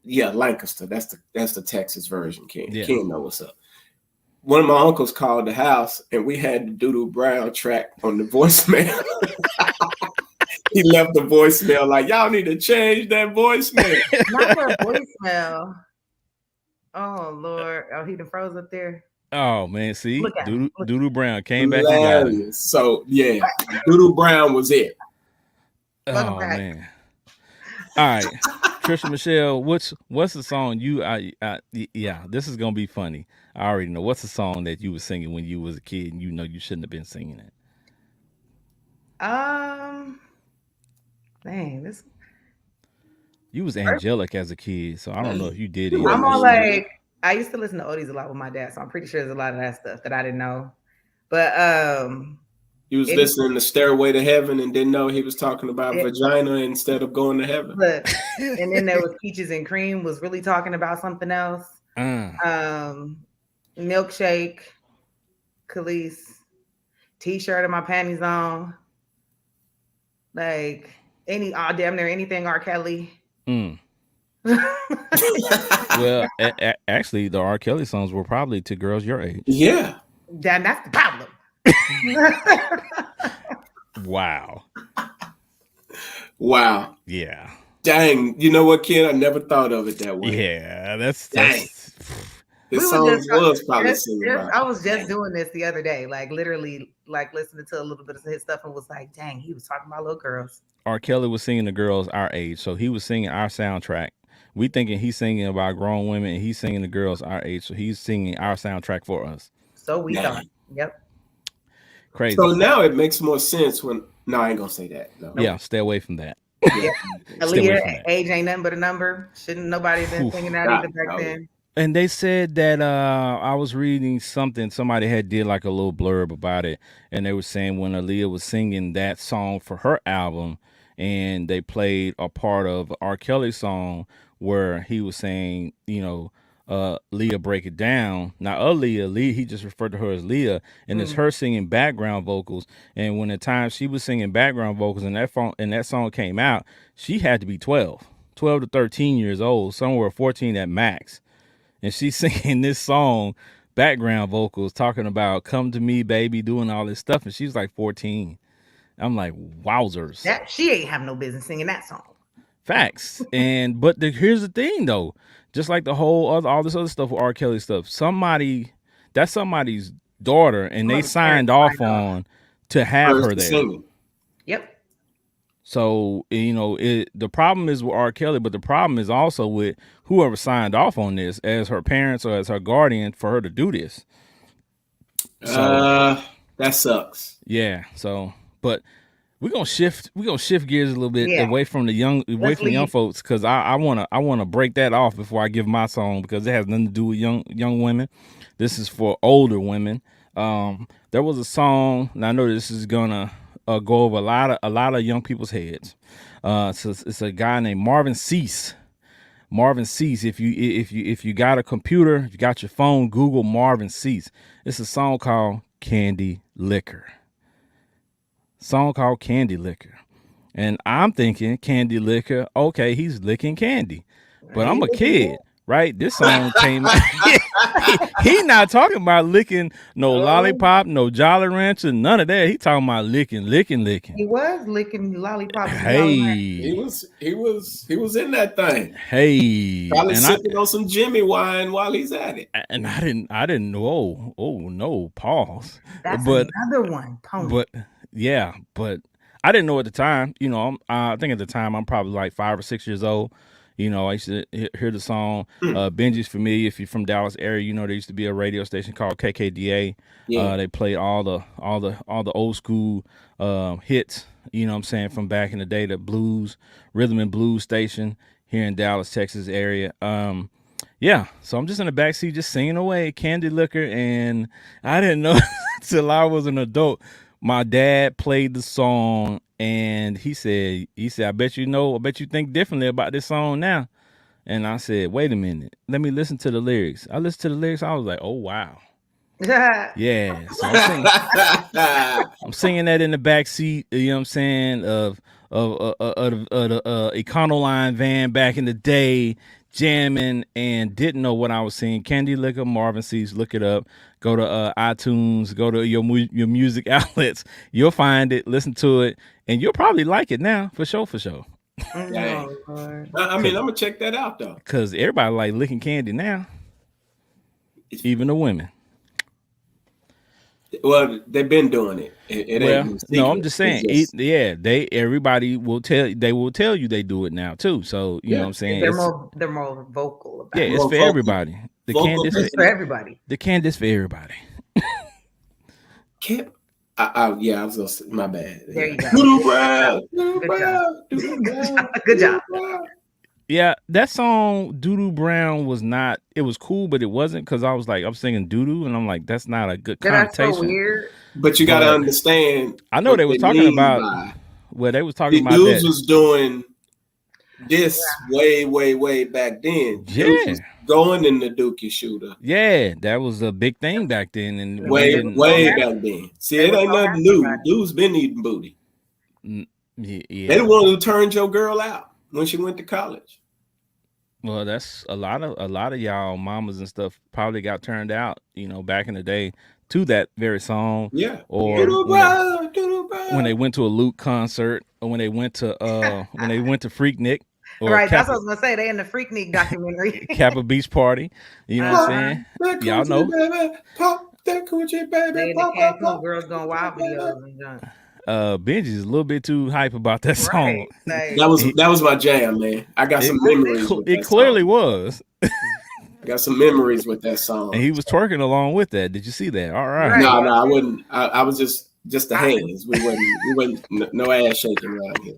Lancaster. That's the Texas version. Ken know what's up. One of my uncles called the house, and we had the Doodle Brown track on the voicemail. He left the voicemail like, y'all need to change that voicemail. Not the voicemail. Oh Lord! Oh, he done froze up there. Oh man, see, Look at him. Doodle Brown came back and got it. Hilarious. So yeah, Doodle Brown was it. Welcome Oh back. man. All right, Trisha Michelle, what's the song you? Yeah, this is gonna be funny. I already know. What's the song that you were singing when you was a kid and you know you shouldn't have been singing it? Dang, this. You was angelic as a kid, so I don't know if you did You it. I'm wasn't all angelic. like, I used to listen to oldies a lot with my dad, so I'm pretty sure there's a lot of that stuff that I didn't know. But He was listening to Stairway to Heaven and didn't know he was talking about It- vagina instead of going to heaven. look, and then there was Peaches and Cream was really talking about something else. Milkshake, Khalees, T-shirt and my panties on, like damn near anything R. Kelly. Well, actually, the R. Kelly songs were probably to girls your age. Yeah. That's the problem. Wow. Yeah. Dang. You know what, Ken? I never thought of it that way. Yeah, that's His songs was probably singing about. I was just doing this the other day, like literally, like listening to a little bit of his stuff and was like, dang, he was talking about little girls. R. Kelly was singing to girls our age, so he was singing our soundtrack. We thinking he's singing about grown women, and he's singing to girls our age, so he's singing our soundtrack for us. So we thought, yep. Crazy. So now it makes more sense when. No, I ain't gonna say that. No. Yeah, stay away from that. Aaliyah, age ain't nothing but a number. Shouldn't nobody been singing that either back then. And they said that I was reading something. Somebody had did like a little blurb about it, and they were saying when Aaliyah was singing that song for her album, and they played a part of R. Kelly song where he was saying, Leah, break it down. Now, Aaliyah, he just referred to her as Leah, and it's her singing background vocals. And when the time she was singing background vocals and that song came out, she had to be 12 to 13 years old, somewhere 14 at max. And she's singing this song, background vocals, talking about "Come to Me, Baby," doing all this stuff, and she's like 14. I'm like, wowzers. She ain't have no business singing that song. Facts. But here's the thing, though. Just like all this other stuff with R. Kelly stuff, that's somebody's daughter, and they signed off on to have her there. Singing. Yep. So, the problem is with R. Kelly, but the problem is also with whoever signed off on this as her parents or as her guardian for her to do this. So, that sucks. Yeah. So, but we're gonna shift gears a little bit away from the young folks, because I wanna break that off before I give my song, because it has nothing to do with young women. This is for older women. There was a song, and I know this is gonna go over a lot of young people's heads. So it's a guy named Marvin Cease. Marvin Cease. If you got a computer, if you got your phone, Google Marvin Cease. It's a song called Candy Liquor. Song called Candy Liquor. And I'm thinking Candy Liquor, okay, he's licking candy. But I'm a kid, right? This song came out. He not talking about licking no lollipop, no Jolly Rancher, none of that. He talking about licking. He was licking lollipops. Hey, he was in that thing. Hey, Probably sipping on some Jimmy wine while he's at it. And I didn't know. Oh no, pause. That's but another one. Pony. But yeah, but I didn't know at the time. You know, I think at the time I'm probably like 5 or 6 years old. You know, I used to hear the song. Benji's familiar. If you're from Dallas area, you know there used to be a radio station called KKDA. Yeah. They played all the old school hits. You know what I'm saying, from back in the day, the blues, rhythm and blues station here in Dallas, Texas area. Yeah, so I'm just in the backseat just singing away Candy Liquor, and I didn't know till I was an adult. My dad played the song, and he said, I bet you think differently about this song now. And I said, wait a minute, let me listen to the lyrics. I listened to the lyrics, I was like, oh wow. Yeah, so I'm singing that in the backseat, you know what I'm saying, of the Econoline van back in the day, jamming, and didn't know what I was singing. Candy Liquor, Marvin Cease. Look it up. Go to iTunes. Go to your music outlets. You'll find it. Listen to it, and you'll probably like it now for sure. I mean, I'm gonna check that out though, because everybody like licking candy now, even the women. Well, they've been doing it. No, I'm just saying. Everybody will tell you they do it now too. So you know what I'm saying. They're more vocal about it. Yeah, it's for everybody. The candy's for everybody. The candy's for everybody. I was gonna say, my bad. There you go. Good job. Yeah, that song Doodoo Brown was not. It was cool, but it wasn't, because I was singing doodoo, and I'm like, that's not a good connotation. That's so weird. But you got to understand. I know they was talking about. Well, they was talking about dudes was doing this way back then. Yeah, was going in the Dookie shooter. Yeah, that was a big thing back then, and way back then. See, it ain't nothing new. Dudes been eating booty. Yeah, they the one who turned your girl out when she went to college. Well, that's a lot of y'all mamas and stuff probably got turned out, you know, back in the day to that very song. Yeah. Or when they went to a Luke concert, or when they went to Freaknik. Right, that's what I was gonna say. They in the Freaknik documentary. Kappa Beach Party. You know what I'm saying? Y'all know. Baby, pop that coochie, baby. They in the Cancun Girls Gone Wild videos and junk. Benji's a little bit too hype about that song. Right. That was my jam, man. I got some memories. It clearly was. I got some memories with that song. And he was twerking along with that. Did you see that? All right. No, I wouldn't. I was just the hands. We wasn't no ass shaking around here.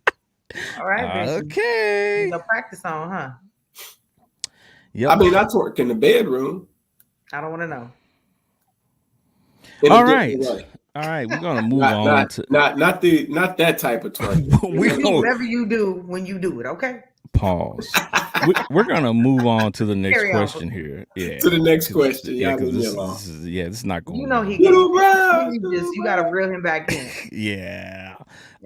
All right. Okay. No practice on, huh? Yep. I mean, I twerk in the bedroom. I don't want to know. All right. All right, we're gonna move on to not that type of twerk. Whatever you do when you do it, okay? Pause. We're gonna move on to the next question here. Yeah, to the next question. Yeah, because this is not going. You know you gotta reel him back in. Yeah.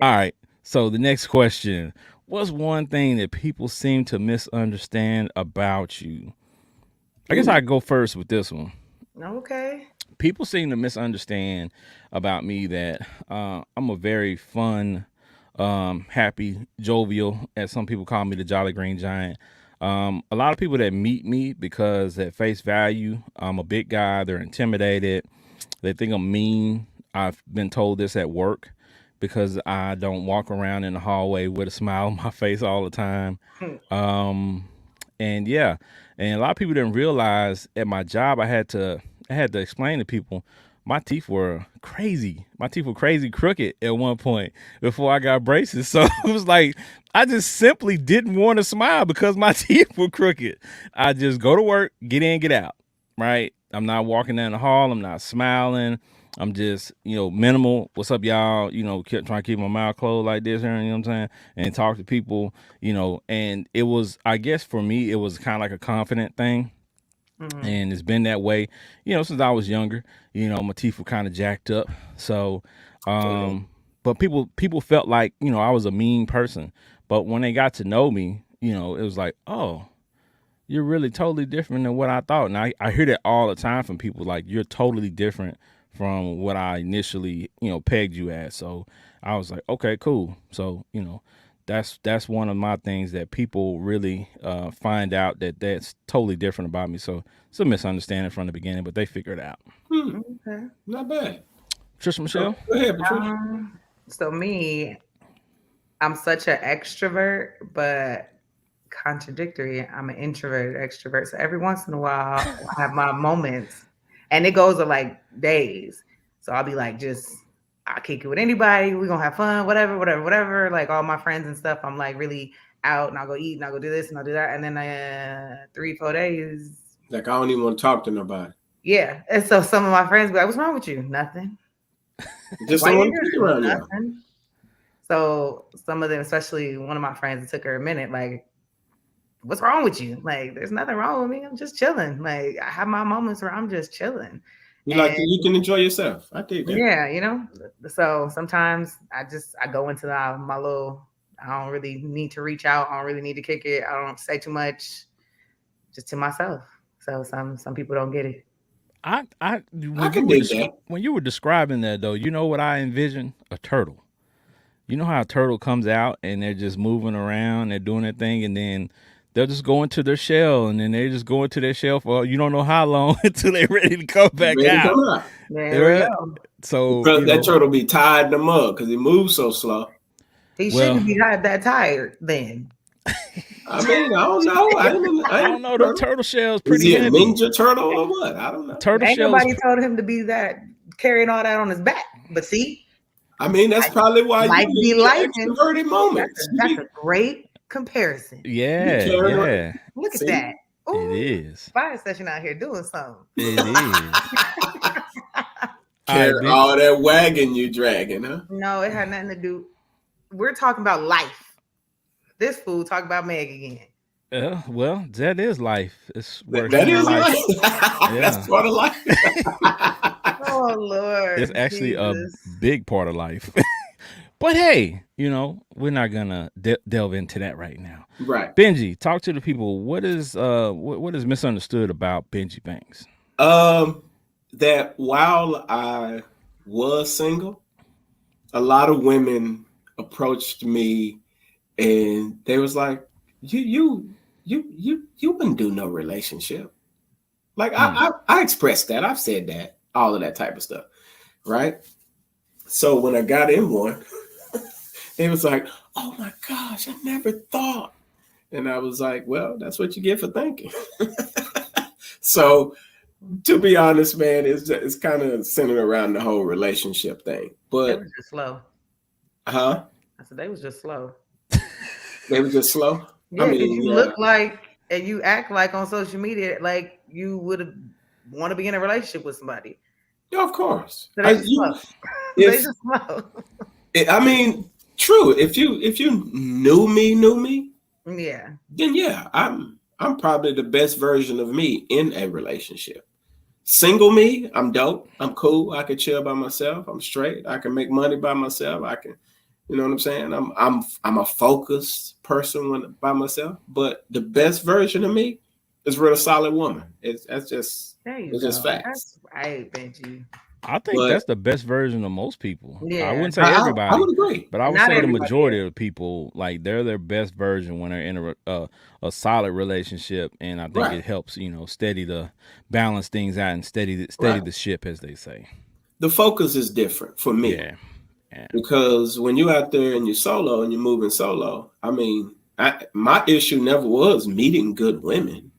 All right. So the next question: what's one thing that people seem to misunderstand about you? I guess I go first with this one. Okay. People seem to misunderstand about me that I'm a very fun, happy, jovial, as some people call me, the Jolly Green Giant. A lot of people that meet me, because at face value, I'm a big guy, they're intimidated. They think I'm mean. I've been told this at work, because I don't walk around in the hallway with a smile on my face all the time. And yeah, and a lot of people didn't realize at my job I had to explain to people my teeth were crazy. My teeth were crazy crooked at one point before I got braces. So it was like I just simply didn't want to smile because my teeth were crooked. I just go to work, get in, get out. Right? I'm not walking down the hall. I'm not smiling. I'm just, minimal. What's up, y'all? Kept trying to keep my mouth closed like this, here, you know what I'm saying? And talk to people, and it was, I guess for me, it was kind of like a confident thing. Mm-hmm. And it's been that way, since I was younger. My teeth were kind of jacked up. So, but people felt like, I was a mean person. But when they got to know me, it was like, oh, you're really totally different than what I thought. And I hear that all the time from people, like, you're totally different from what I initially, pegged you as. So I was like, okay, cool. So, that's one of my things that people really find out that's totally different about me. So it's a misunderstanding from the beginning, but they figure it out. Okay. Not bad. Trisha Michelle? Go ahead, Patricia. So me, I'm such an extrovert, but contradictory. I'm an introverted extrovert. So every once in a while, I have my moments, and it goes to like days. So I'll be like, I'll kick it with anybody. We're gonna have fun, whatever, whatever, whatever. Like all my friends and stuff. I'm like really out, and I'll go eat, and I'll go do this, and I'll do that, and then 3-4 days. Like, I don't even want to talk to nobody. Yeah, and so some of my friends be like, "What's wrong with you? Nothing. Just Why don't you want to be here? around you. Nothing." So some of them, especially one of my friends, it took her a minute. Like, what's wrong with you? Like, there's nothing wrong with me. I'm just chilling. Like, I have my moments where I'm just chilling. You can enjoy yourself. I think that. Yeah, So sometimes I go into my little. I don't really need to reach out. I don't really need to kick it. I don't say too much, just to myself. So some people don't get it. When you were describing that though, you know what I envision? A turtle. You know how a turtle comes out and they're just moving around, they're doing their thing, and then they'll just go into their shell, and then they just go into their shell for you don't know how long until they're ready to come back out. There we go. So that turtle be tied in the mud because he moves so slow. He shouldn't be that tired then. I mean, I don't know. I don't know. The turtle shell's pretty heavy. Is he a ninja turtle or what? I don't know. Ain't nobody told him to be that, carrying all that on his back. But see, I mean, that's probably why you need extroverted moments. That's a great comparison. Yeah. Look at that. Ooh, it is. Fiyah Session out here doing something. It is. Carry all that wagon you dragging, huh? No, it had nothing to do. We're talking about life. This fool talk about Meg again. Well, that is life. It's that is life. That's part of life. Oh Lord, it's actually a big part of life. But hey, we're not gonna delve into that right now. Right, Benji, talk to the people. What is misunderstood about Benji Banks? That while I was single, a lot of women approached me. And they was like, you wouldn't do no relationship. Like I expressed that. I've said that, all of that type of stuff. Right. So when I got in one, they was like, oh my gosh, I never thought. And I was like, well, that's what you get for thinking. So to be honest, man, it's kind of centered around the whole relationship thing. But they was just slow. Huh? I said they was just slow. They were just slow. Yeah, I mean, you look like and you act like on social media like you would want to be in a relationship with somebody. Yeah, of course. So they just slow. I mean, true. If you knew me, yeah, then yeah, I'm probably the best version of me in a relationship. Single me, I'm dope. I'm cool. I can chill by myself. I'm straight. I can make money by myself. I can. You know what I'm saying? I'm a focused person by myself, but the best version of me is real solid woman. It's just facts. That's right, Benji. I think that's the best version of most people. Yeah. I wouldn't say everybody. I would agree. But I would say the majority of people, like, they're their best version when they're in a solid relationship, and I think it helps, steady the balance things out and steady the ship, as they say. The focus is different for me. Yeah. Because when you're out there and you're solo and you're moving solo, I mean, my issue never was meeting good women.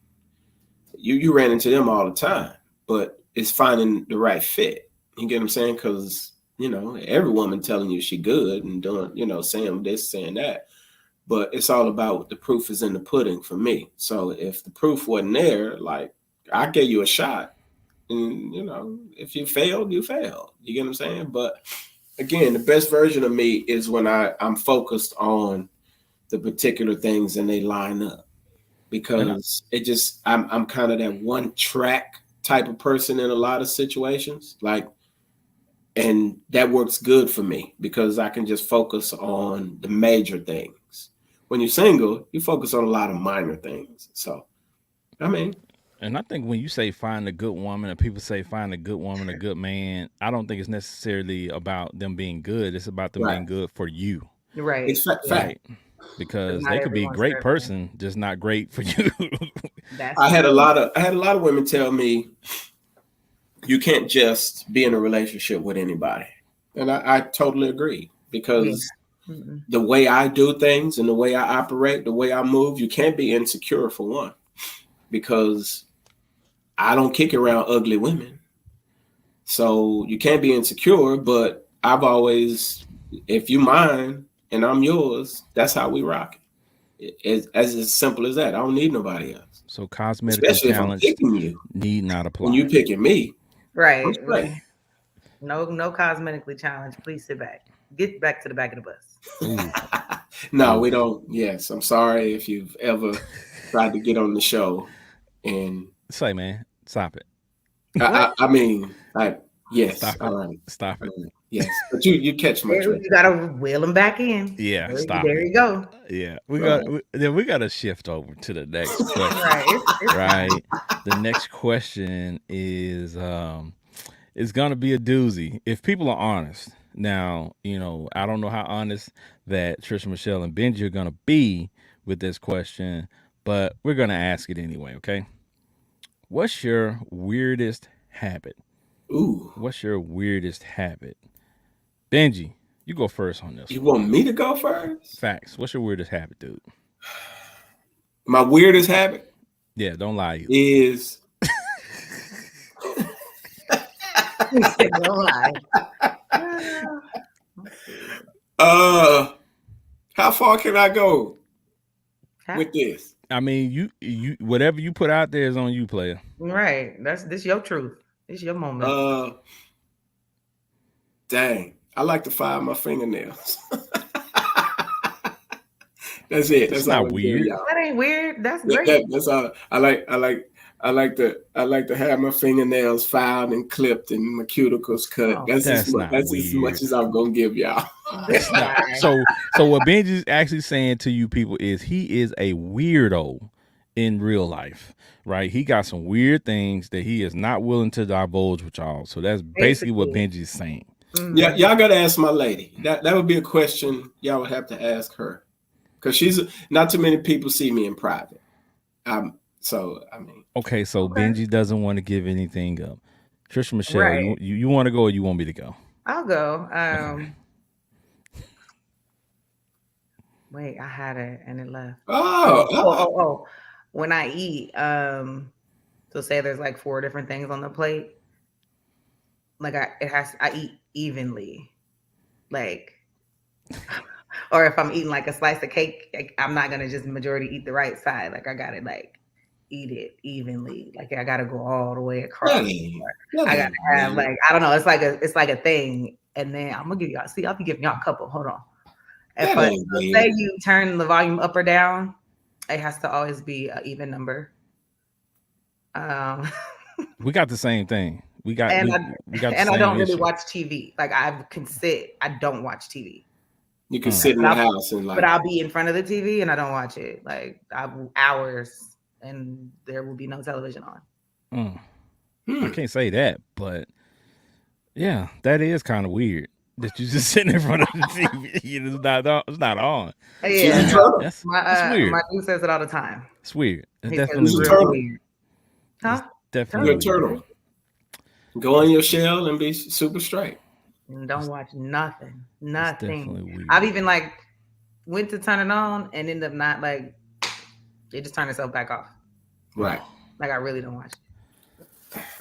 You ran into them all the time, but it's finding the right fit. You get what I'm saying? Because, every woman telling you she good and doing, saying this, saying that. But it's all about what the proof is in the pudding for me. So if the proof wasn't there, like, I gave you a shot. And if you failed, you failed. You get what I'm saying? But again, the best version of me is when I'm focused on the particular things and they line up. And Because I'm kind of that one track type of person in a lot of situations. Like, and that works good for me because I can just focus on the major things. When you're single, you focus on a lot of minor things. So, I mean, I think when you say find a good woman, and people say find a good woman, a good man, I don't think it's necessarily about them being good. It's about them right. being good for you, Right. It's Yeah. fact. right? Because Not they could be a everyone's great perfect. person, just not great for you. That's I had a true. lot of I had a lot of women tell me you can't just be in a relationship with anybody. And I totally agree Yeah. because Mm-mm. the way I do things and the way I operate, the way I move, you can't be insecure for one because I don't kick around ugly women. So you can't be insecure, but I've always, if you mine and I'm yours, that's how we rock it. As simple as that. I don't need nobody else, So cosmetically especially if I'm challenged picking you need not and you apply. picking me. I'm Right. straight. No, no cosmetically challenged. Please sit back. Get back to the back of the bus. Ooh, No, we oof. don't. Yes, I'm sorry if you've ever tried to get on the show and Say, man, stop it. What? I mean, yes, Stop all it. right, Stop all it. right, yes, but you catch my There, drift, you gotta wheel them back in. Yeah, stop There it. you go. Yeah, right? then we got to shift over to the next question, Right. It's fine. right? The next question is gonna be a doozy. If people are honest, now I don't know how honest that Trisha, Michelle, and Benji are gonna be with this question, but we're gonna ask it anyway. Okay, what's your weirdest habit? Ooh, What's your weirdest habit? Benji, you go first on this you one. want me to go first? Facts. What's your weirdest habit, dude? My weirdest habit Yeah, don't lie either. is He said no lie. Ah, let's see. uh, how far can I go Huh? with this? I mean, you whatever you put out there is on you, player. Right. This your truth. This your moment. Uh, dang, I like to file my fingernails. That's it. That's That's all not I'm giving weird. y'all. That ain't weird. That's That, great. that's all. I like to have my fingernails filed and clipped and my cuticles cut. Oh, That's as That's much. not That's as much weird. as I'm gonna give y'all. this That's not. guy. So what Benji's actually saying to you people is he is a weirdo in real life, right? He got some weird things that he is not willing to divulge with y'all. So that's basically what Basically. Benji's saying. Yeah, Mhm. y'all gotta ask my lady. That would be a question y'all would have to ask her because she's not too many people see me in private. So I mean, Okay, so Okay. Benji doesn't want to give anything up. Trisha Michelle, Right. you want to go or you want me to go? I'll go. Okay. Wait, I had it and it left. oh, Oh. When I eat, so say there's like 4 different things on the plate. Like I eat evenly. Like, or if I'm eating like a slice of cake, like, I'm not gonna just majority eat the right side. Like I gotta like eat it evenly. Like I gotta go all the way that across. ain't I gotta have weird. like I don't know. It's like a thing. And then I'm gonna give y'all. See, I'll be giving y'all a couple. Hold on. If That I ain't say weird. you turn the volume up or down, it has to always be an even number. Um, We got the same thing. We got and we I we got the and I same don't really issue. watch TV. Like I can sit. I don't watch TV. You can Mm. sit in But the I'll, house and but like, I'll be in front of the TV and I don't watch it. Like hours, and there will be no television on. Mm. I hmm, can't say that, but yeah, that is kind of weird that you just sitting in front of the TV. It's not on. she's Yeah, a That's no. turtle. that's that's My weird. dude says it all the time. It's weird. It's He says definitely it's She's a really weird. turtle. weird. It's Huh? You're definitely a Turtle. weird. turtle. Go in your shell and be super straight. And don't It's watch nothing. it's Nothing. definitely I've weird. even like went to turn it on and ended up not like it just turned itself back off. Right. Like I really don't watch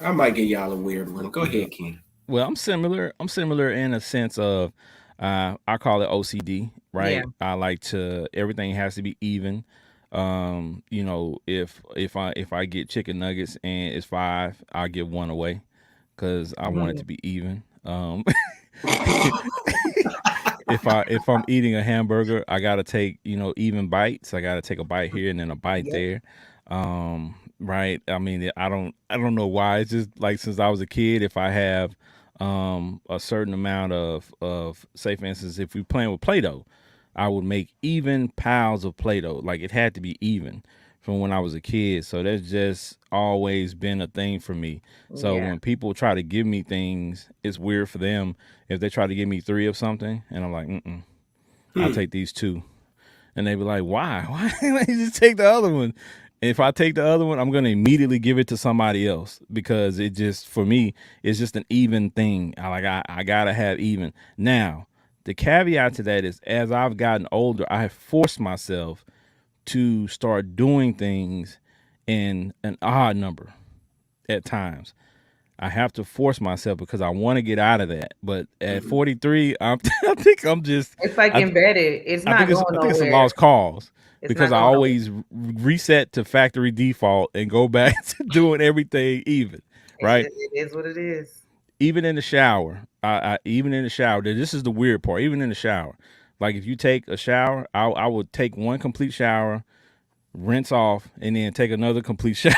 I might give y'all a weird one. Go ahead, Ken. Well, I'm similar. I'm similar in a sense of I call it OCD, it. Yeah. right? I like to everything has to be even. You know, if I get chicken nuggets and it's 5, I'll give one away because I want it to be even. If I'm eating a hamburger, I gotta take, you know, even bites. I gotta take a bite here and then a bite Yep. there. Right. I mean, I don't know why. It's just like since I was a kid, if I have a certain amount of say for instance, if we playing with Play-Doh, I would make even piles of Play-Doh. Like it had to be even from when I was a kid. So that's just always been a thing for me. So Yeah. when people try to give me things, it's weird for them if they try to give me 3 of something, and I'm like, I'll take these 2. And they be like, why? Why don't you just take the other one? If I take the other one, I'm gonna immediately give it to somebody else because it just for me, it's just an even thing. I gotta have even. Now, the caveat to that is as I've gotten older, I have forced myself to start doing things in an odd number at times. I have to force myself because I want to get out of that. But at 43, I think I'm just It's like I, embedded. It's I not think it's going I think it's a nowhere. lost cause It's because not I going nowhere. always reset to factory default and go back to doing everything even, right? It is what it is. Even in the shower, even in the shower. This is the weird part. Even in the shower, like if you take a shower, I would take one complete shower, rinse off, and then take another complete shower.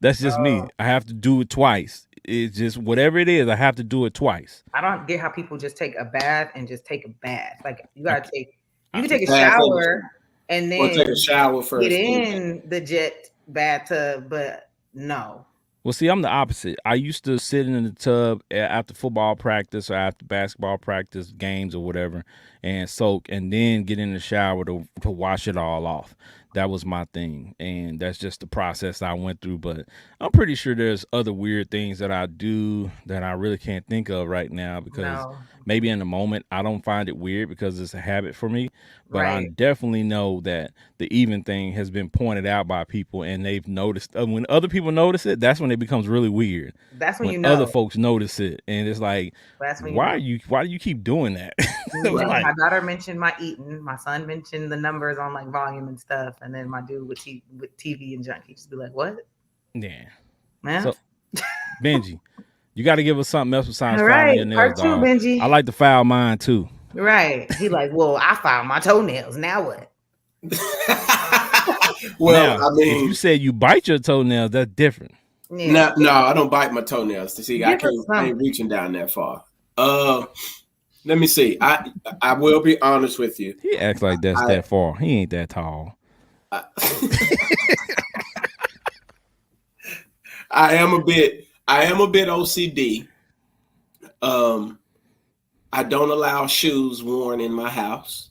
That's just me. Oh, I have to do it twice. It's just whatever it is, I have to do it twice. I don't get how people just take a bath and just take a bath. Like you I, gotta take, you I, can take a Bath in shower and or take a then shower get first. Then in the jet bathtub, but no. Well, see, I'm the opposite. I used to sit in the tub after football practice or after basketball practice, games or whatever, and soak, and then get in the shower to wash it all off. That was my thing, and that's just the process I went through. But I'm pretty sure there's other weird things that I do that I really can't think of right now because No. maybe in the moment I don't find it weird because it's a habit for me. But I Right. definitely know that the even thing has been pointed out by people and they've noticed. When other people notice it, that's when it becomes really weird. That's when When you other know. folks notice it, and it's like, That's when you know. why do you keep doing that? When Like, my daughter mentioned my eating, my son mentioned the numbers on like volume and stuff, and then my dude with TV and junk, he just be like, "What, yeah. man?" So Benji, you got to give us something else besides All filing right, your nails, part two, dog. Benji. I like to file mine too. Right. He like, well, I filed my toenails. Now what? well, Now, I if you mean, said you bite your toenails, that's different. Yeah. no, I don't bite my toenails. See, I Give us can't. I ain't something. reaching down that far. Let me see. I will be honest with you. He acts like that's I, that far. He ain't that tall. I, I am a bit. I am a bit OCD. Um, I don't allow shoes worn in my house.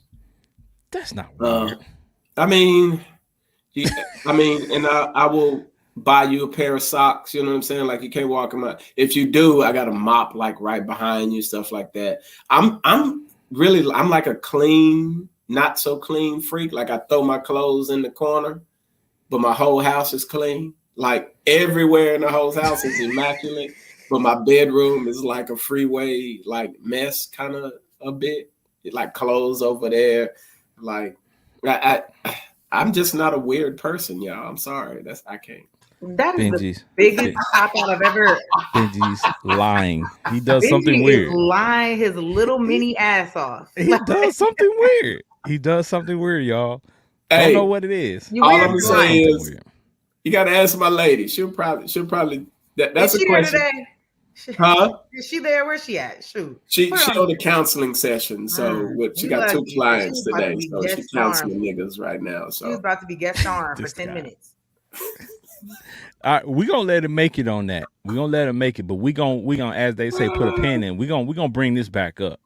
That's not Uh, weird. I mean, and I will buy you a pair of socks. You know what I'm saying? Like you can't walk them out. If you do, I got a mop like right behind you, stuff like that. I'm like a clean, not so clean freak. Like I throw my clothes in the corner, but my whole house is clean. Like everywhere in the whole house is immaculate, but my bedroom is like a freeway, like mess kind of a bit. Like clothes over there, like I'm just not a weird person, y'all. I'm sorry. I can't. That is the Benji's biggest cop out I've ever. Benji's lying. He does something Benji is weird. lying his little mini ass off. He does something weird. He does something weird, y'all. Don't know Hey, what it is. You all weird I'm gonna He for does say lying. something is weird. you gotta ask my lady. She'll probably Is that's a she there question. today? Huh? Is she there? Where's she at? Shoot. She Put her she on. on a counseling session. So she You got 2 lucky. She clients was about to today. be So she guest counseling starring. niggas right now. She was So about to be guest starring for This 10 guy. minutes. All right, we gonna let him make it on that. We gonna let him make it, but we gonna, as they say, put a pin in. We gonna bring this back up.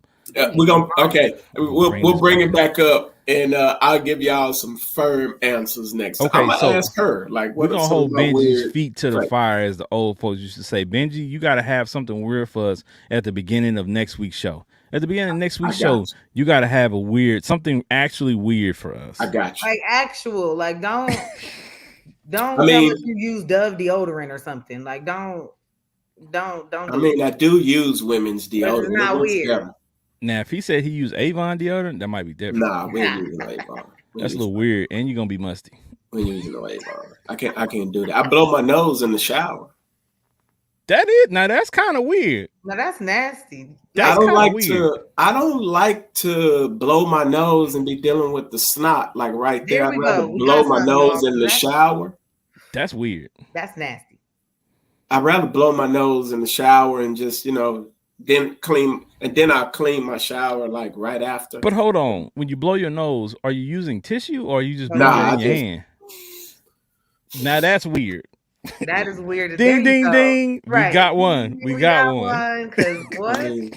we're gonna okay. We gonna bring We'll this bring back it back up, and I'll give y'all some firm answers next time. I'm Okay, gonna so ask her like, we're what are gonna some of hold my Benji's weird feet to the traits? fire, as the old folks used to say. Benji, you gotta have something weird for us at the beginning of next week's show. At the beginning of next I week's got show, you gotta have a weird something actually weird for us. I got you. Like actual, like don't I tell mean, us you use Dove deodorant or something. Like don't I do mean, it. I do use women's But it's deodorant. It not works weird. better. Now, if he said he used Avon deodorant, that might be different. Nah, we ain't using Avon. That's a little weird, and you're gonna be musty. When you're using the wave bomber. I can't do that. I blow my nose in the shower. That is now. That's kind of weird. Now that's nasty. That's I don't weird. I don't like to blow my nose and be dealing with the snot like right there. I'd rather blow my nose in the shower. That's weird. That's nasty. I'd rather blow my nose in the shower and just, then I'll clean my shower like right after. But hold on, when you blow your nose, are you using tissue or are you just blowing it in your hand? Now that's weird. That is weird. Ding, ding, ding. Right. We got one. We got one. Cause what? I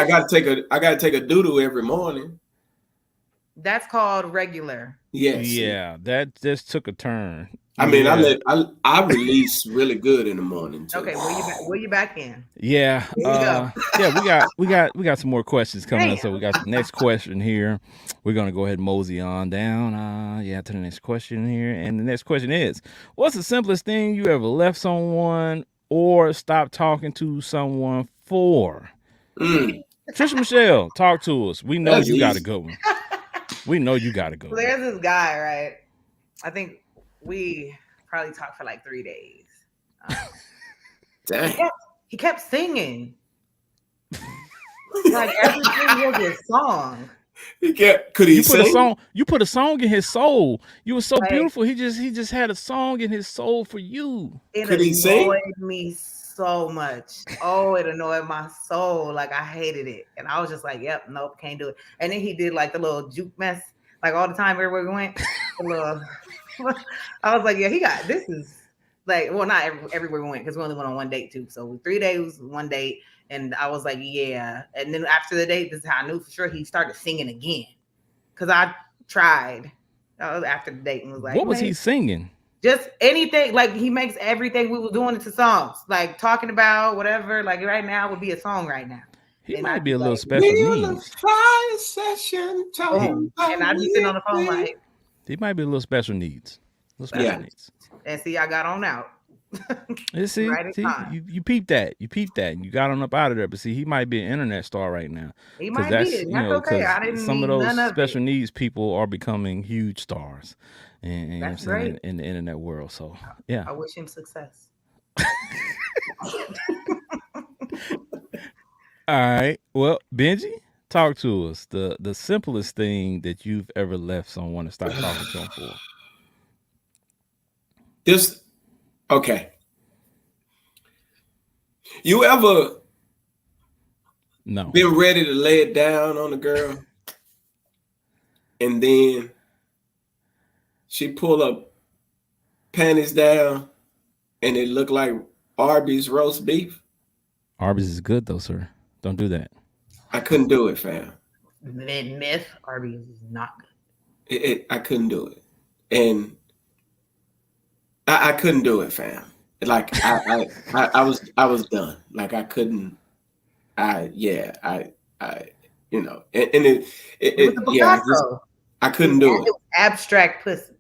gotta take a doo-doo every morning. That's called regular. Yes. Yeah, that just took a turn. I mean, I release really good in the morning too. Okay, where you back in? Yeah. Yeah, we got some more questions coming up. So we got the next question here. We're gonna go ahead and mosey on down. To the next question here. And the next question is, what's the simplest thing you ever left someone or stopped talking to someone for? Trisha Michelle, talk to us. We know you got a good one. We know you got to go. There's this guy, right? I think we probably talked for like 3 days. Dang. He kept singing. Like everything was a song. Could he sing? You put a song in his soul. You were so beautiful. He just had a song in his soul for you. Could he sing? It annoyed me so much. Oh, it annoyed my soul. Like I hated it. And I was just like, yep, nope, can't do it. And then he did like the little juke mess, like all the time everywhere we went. I was like, yeah, this is like, well, not everywhere we went because we only went on one date too. So 3 days, one date. And I was like, yeah. And then after the date, this is how I knew for sure he started singing again. Because I tried after the date and was like, what was he singing? Just anything. Like he makes everything we were doing into songs. Like talking about whatever. Like right now would be a song right now. He might be a little special needs. Fiyah Session. And I'd be sitting on the phone like. He might be a little special needs. Needs. And see, I got on out. See, you peeped that. And you got on up out of there. But see, he might be an internet star right now. He might be. That's okay. I didn't some of those special needs people are becoming huge stars. And that's great in the internet world. So yeah. I wish him success. All right. Well, Benji, talk to us. The simplest thing that you've ever left someone to stop talking to them for. Okay. You ever been ready to lay it down on a girl and then she pull up panties down and it looked like Arby's roast beef? Arby's is good though, sir. Don't do that. I couldn't do it, fam. Myth, Arby's is not good. I couldn't do it. And I couldn't do it, fam. Like I was done. Like I couldn't. And I couldn't do it. It was abstract pussy.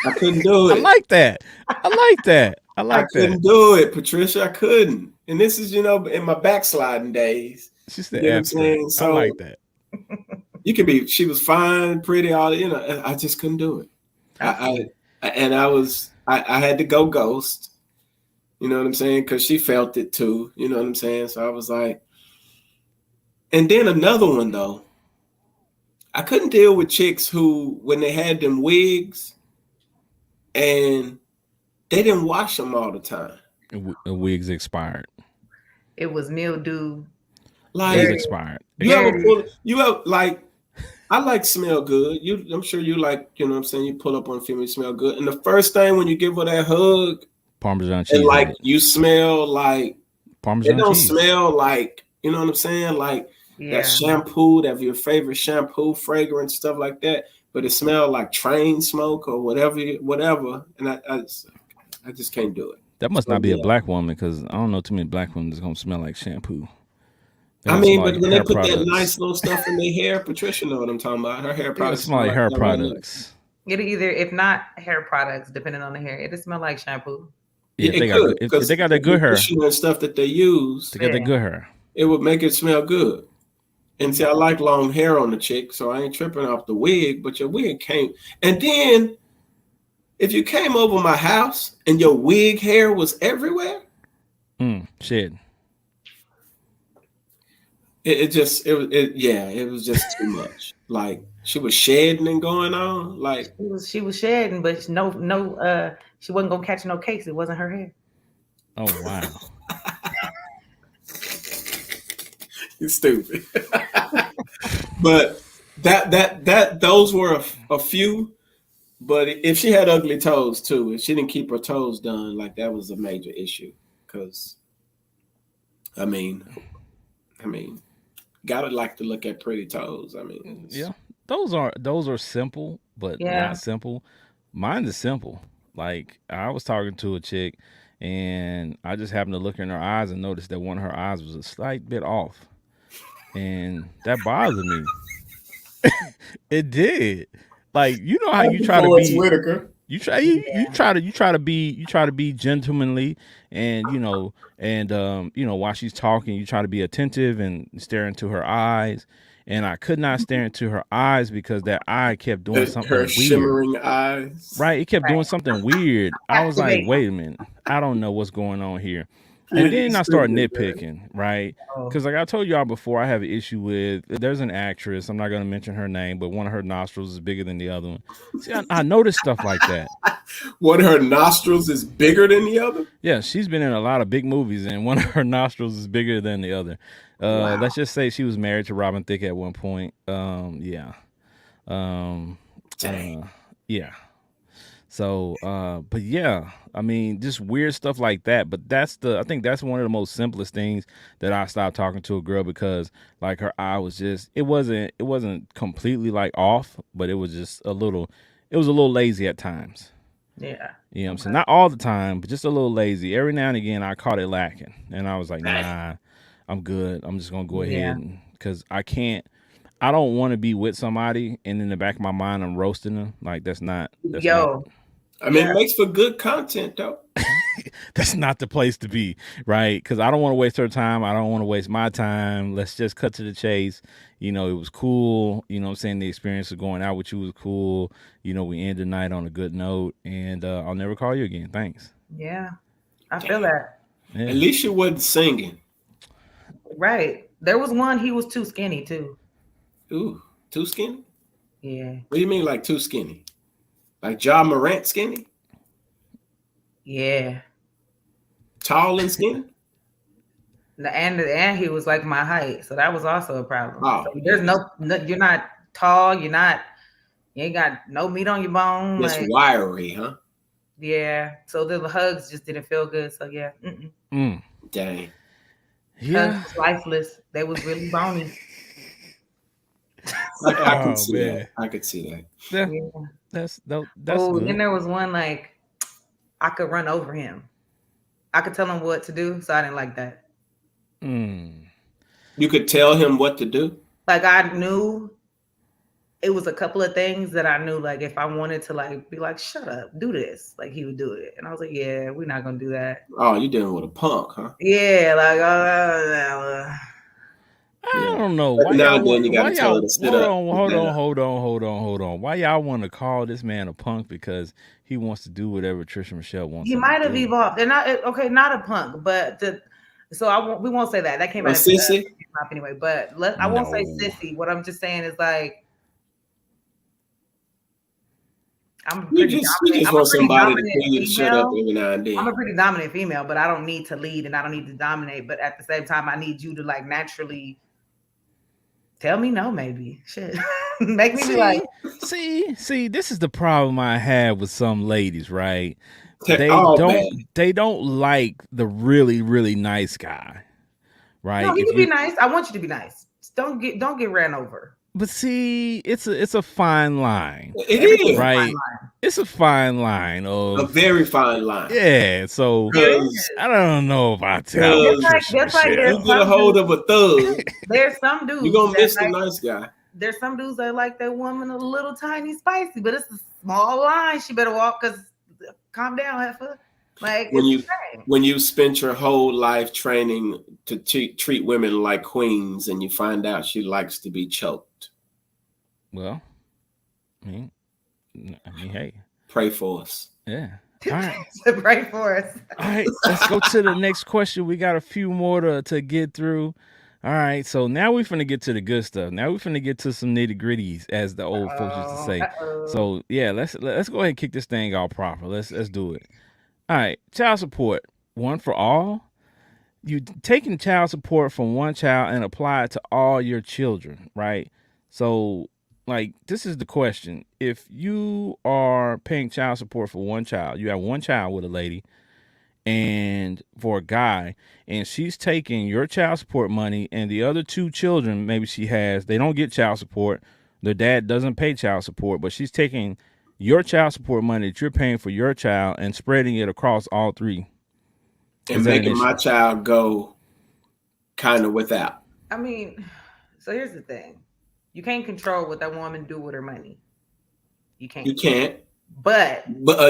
I couldn't do it. I like that. I couldn't do it, Patricia. I couldn't. And this is, in my backsliding days. She said abstract. So, I like that. She was fine, pretty, all I just couldn't do it. I had to go ghost. You know what I'm saying? Because she felt it too. You know what I'm saying? So I was like, and then another one though. I couldn't deal with chicks who, when they had them wigs, and they didn't wash them all the time. Wigs expired. It was mildew. Like expired. I like smell good. I'm sure you like, you know what I'm saying? You pull up on a female, you smell good. And the first thing when you give her that hug, Parmesan cheese. And like you smell like Parmesan cheese. It don't smell like, you know what I'm saying? Like that shampoo, that your favorite shampoo, fragrance, stuff like that. But it smelled like train smoke or whatever. And I just can't do it. That must not be a black woman, because I don't know too many black women that's gonna smell like shampoo. But when they put that nice little stuff in their hair, Patricia know what I'm talking about. Her hair products smell like hair products. It either, if not hair products, depending on the hair, it smell like shampoo. Yeah, if they got that good hair and stuff that they use, to get the good hair, it would make it smell good. And see, I like long hair on the chick, so I ain't tripping off the wig, but your wig came. And then if you came over my house and your wig hair was everywhere, Shit. it was just too much. Like she was shedding and going on. Like She was shedding, but she wasn't gonna catch no case. It wasn't her hair. Oh wow. you're stupid. But those were a few. But if she had ugly toes too, if she didn't keep her toes done, like that was a major issue. Because I mean, gotta like to look at pretty toes. I mean, Yeah. Those are simple, but Yeah. not simple. Mine is simple. Like I was talking to a chick and I just happened to look in her eyes and noticed that one of her eyes was a slight bit off. And that bothered me. It did. Like, you know how you try to Forrest be Whitaker. you try to be gentlemanly and while she's talking you try to be attentive and stare into her eyes, and I could not stare into her eyes because that eye kept doing Her something weird. shimmering eyes. Right, it kept doing something weird. I was like, Activate. wait a minute, I don't know what's going on here. And then I started nitpicking, right? Oh. Because like I told y'all before, I have an issue with there's an actress. I'm not going to mention her name, but one of her nostrils is bigger than the other one. See, I noticed stuff like that. One of her nostrils is bigger than the other. Yeah, she's been in a lot of big movies, and one of her nostrils is bigger than the other. Wow. Let's just say she was married to Robin Thicke at one point. Yeah. Yeah. So, but yeah, I mean, just weird stuff like that. But I think that's one of the most simplest things that I stopped talking to a girl because like her eye was just, it wasn't completely like off, but it was just a little lazy at times. Yeah. You know what I'm saying? Not all the time, but just a little lazy. Every now and again, I caught it lacking. And I was like, nah, I'm good. I'm just going to go Yeah. ahead because I don't want to be with somebody and in the back of my mind, I'm roasting them. Like, that's not. I mean, it makes for good content, though. That's not the place to be, right? Because I don't want to waste her time. I don't want to waste my time. Let's just cut to the chase. You know, it was cool. You know what I'm saying? The experience of going out with you was cool. You know, we end the night on a good note, and I'll never call you again. Thanks. Yeah. I feel that. Yeah. At least you wasn't singing. Right. There was one, he was too skinny, too. Ooh, too skinny? Yeah. What do you mean, like too skinny? Like Ja Morant skinny? Yeah. Tall and skinny? And he was like my height, so that was also a problem. Oh, So there's no, you're not tall, you ain't got no meat on your bone. It's Like, wiry, huh? yeah. So the hugs just didn't feel good. So yeah. Dang. Yeah. Hugs was lifeless. They was really bony. I could see that. I could see that. Yeah. Yeah. That's good. Then there was one like I could run over him. I could tell him what to do, so I didn't like that. You could tell him what to do? Like I knew it was a couple of things that I knew, like if I wanted to like be like, shut up, do this, like he would do it. And I was like, yeah, we're not gonna do that. Oh, you're dealing with a punk, huh? Yeah, like I don't know But why now y'all and then want, you gotta why tell her y'all to sit up. hold on. Why y'all want to call this man a punk because he wants to do whatever Trisha Michelle wants? he him might to have do. evolved. They're not okay, not a punk, but we won't say that. That came out of sissy? anyway. But I won't say No. sissy. What I'm just saying is like You just want somebody to tell you to shut up every now and then. I'm a pretty dominant female, but I don't need to lead and I don't need to dominate. But at the same time, I need you to like naturally tell me no, maybe. Shit. Make me be like, see, this is the problem I have with some ladies, right? They don't like the really, really nice guy. Right? No, he can be nice. I want you to be nice. Don't get ran over. But see, it's a fine line. It is right. It's a fine line. A very fine line. Yeah. So I don't know if I tell you. Just like you get a hold of a thug. There's some dudes. You're gonna miss the nice guy. There's some dudes that like that woman a little tiny spicy, but it's a small line she better walk because calm down, heifer. Like when it's the you same. when you spent your whole life training to treat women like queens, and you find out she likes to be choked. Well, I mean, hey, Pray for us. yeah. All right. To pray for us. All right, let's go to the next question. We got a few more to get through. All right, so now we finna get to the good stuff. Now we finna get to some nitty gritties, as the old folks used to Oh, say. uh-oh. So yeah, let's go ahead and kick this thing off proper. Let's do it. All right, child support, one for all. You taking child support from one child and apply it to all your children, right? So, like, this is the question: if you are paying child support for one child, you have one child with a lady and for a guy, and she's taking your child support money, and the other two children maybe she has, they don't get child support, their dad doesn't pay child support, but she's taking your child support money that you're paying for your child and spreading it across all three. And making my child go kind of without. I mean, so here's the thing: you can't control what that woman do with her money. You can't. You can't. But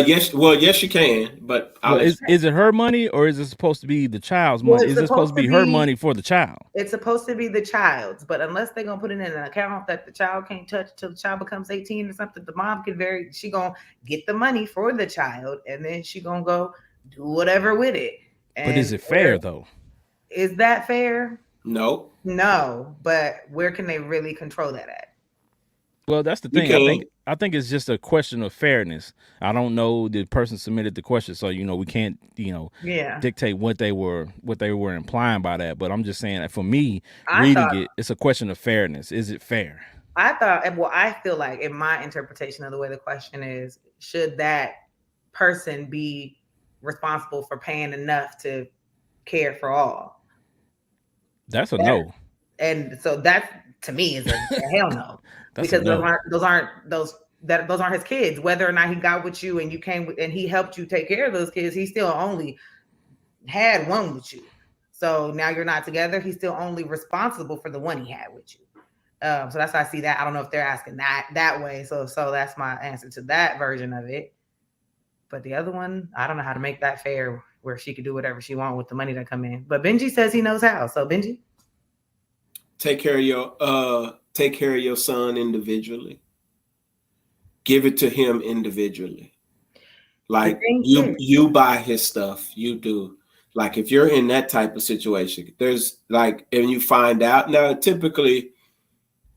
Yes, you can. But well, is it her money, or is it supposed to be the child's money? Is it supposed to be her money for the child? It's supposed to be the child's, but unless they're gonna put it in an account that the child can't touch till the child becomes 18 or something, the mom can she gonna get the money for the child, and then she gonna go do whatever with it. And but is it fair though? Is that fair? No. No, but where can they really control that at? Well, that's the thing. I think it's just a question of fairness. I don't know the person submitted the question, so we can't dictate what they were implying by that. But I'm just saying that for me, it's a question of fairness. Is it fair? I feel like in my interpretation of the way the question is, should that person be responsible for paying enough to care for all? That's a no. And so that to me is a hell no. Because those aren't his kids. Whether or not he got with you and you came and he helped you take care of those kids, he still only had one with you. So now you're not together. He's still only responsible for the one he had with you. So that's how I see that. I don't know if they're asking that way. So that's my answer to that version of it. But the other one, I don't know how to make that fair, where she could do whatever she wants with the money that come in. But Benji says he knows how. So Benji, take care of your son individually. Give it to him individually. Like you buy his stuff, you do. Like if you're in that type of situation, there's like, and you find out now, typically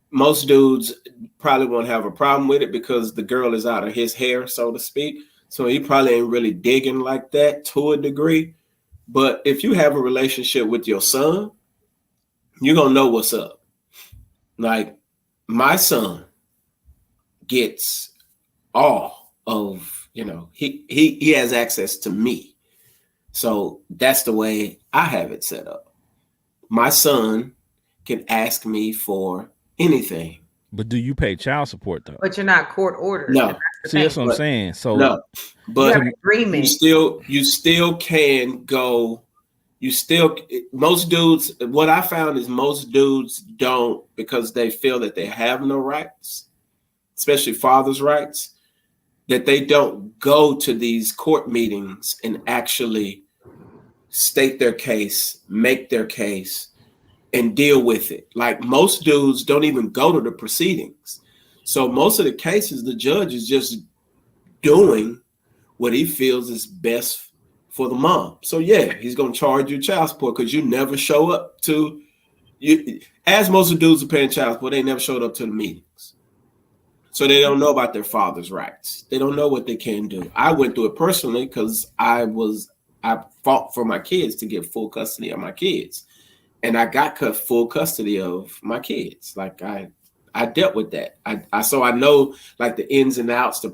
most dudes probably won't have a problem with it because the girl is out of his hair, so to speak. So he probably ain't really digging like that to a degree. But if you have a relationship with your son, you're going to know what's up. Like my son gets all of, he has access to me. So that's the way I have it set up. My son can ask me for anything. But do you pay child support though? But you're not court ordered. No. See, that's what I'm saying. So no, but agreement. You still can go. Most dudes, what I found is most dudes don't, because they feel that they have no rights, especially father's rights, that they don't go to these court meetings and actually state their case, make their case, and deal with it. Like most dudes don't even go to the proceedings. So most of the cases, the judge is just doing what he feels is best for the mom. So yeah, he's gonna charge you child support because you never show up to you. As most of the dudes are paying child support, they never showed up to the meetings. So they don't know about their father's rights. They don't know what they can do. I went through it personally because I fought for my kids to get full custody of my kids. And I got full custody of my kids. Like I dealt with that. So I know like the ins and outs, the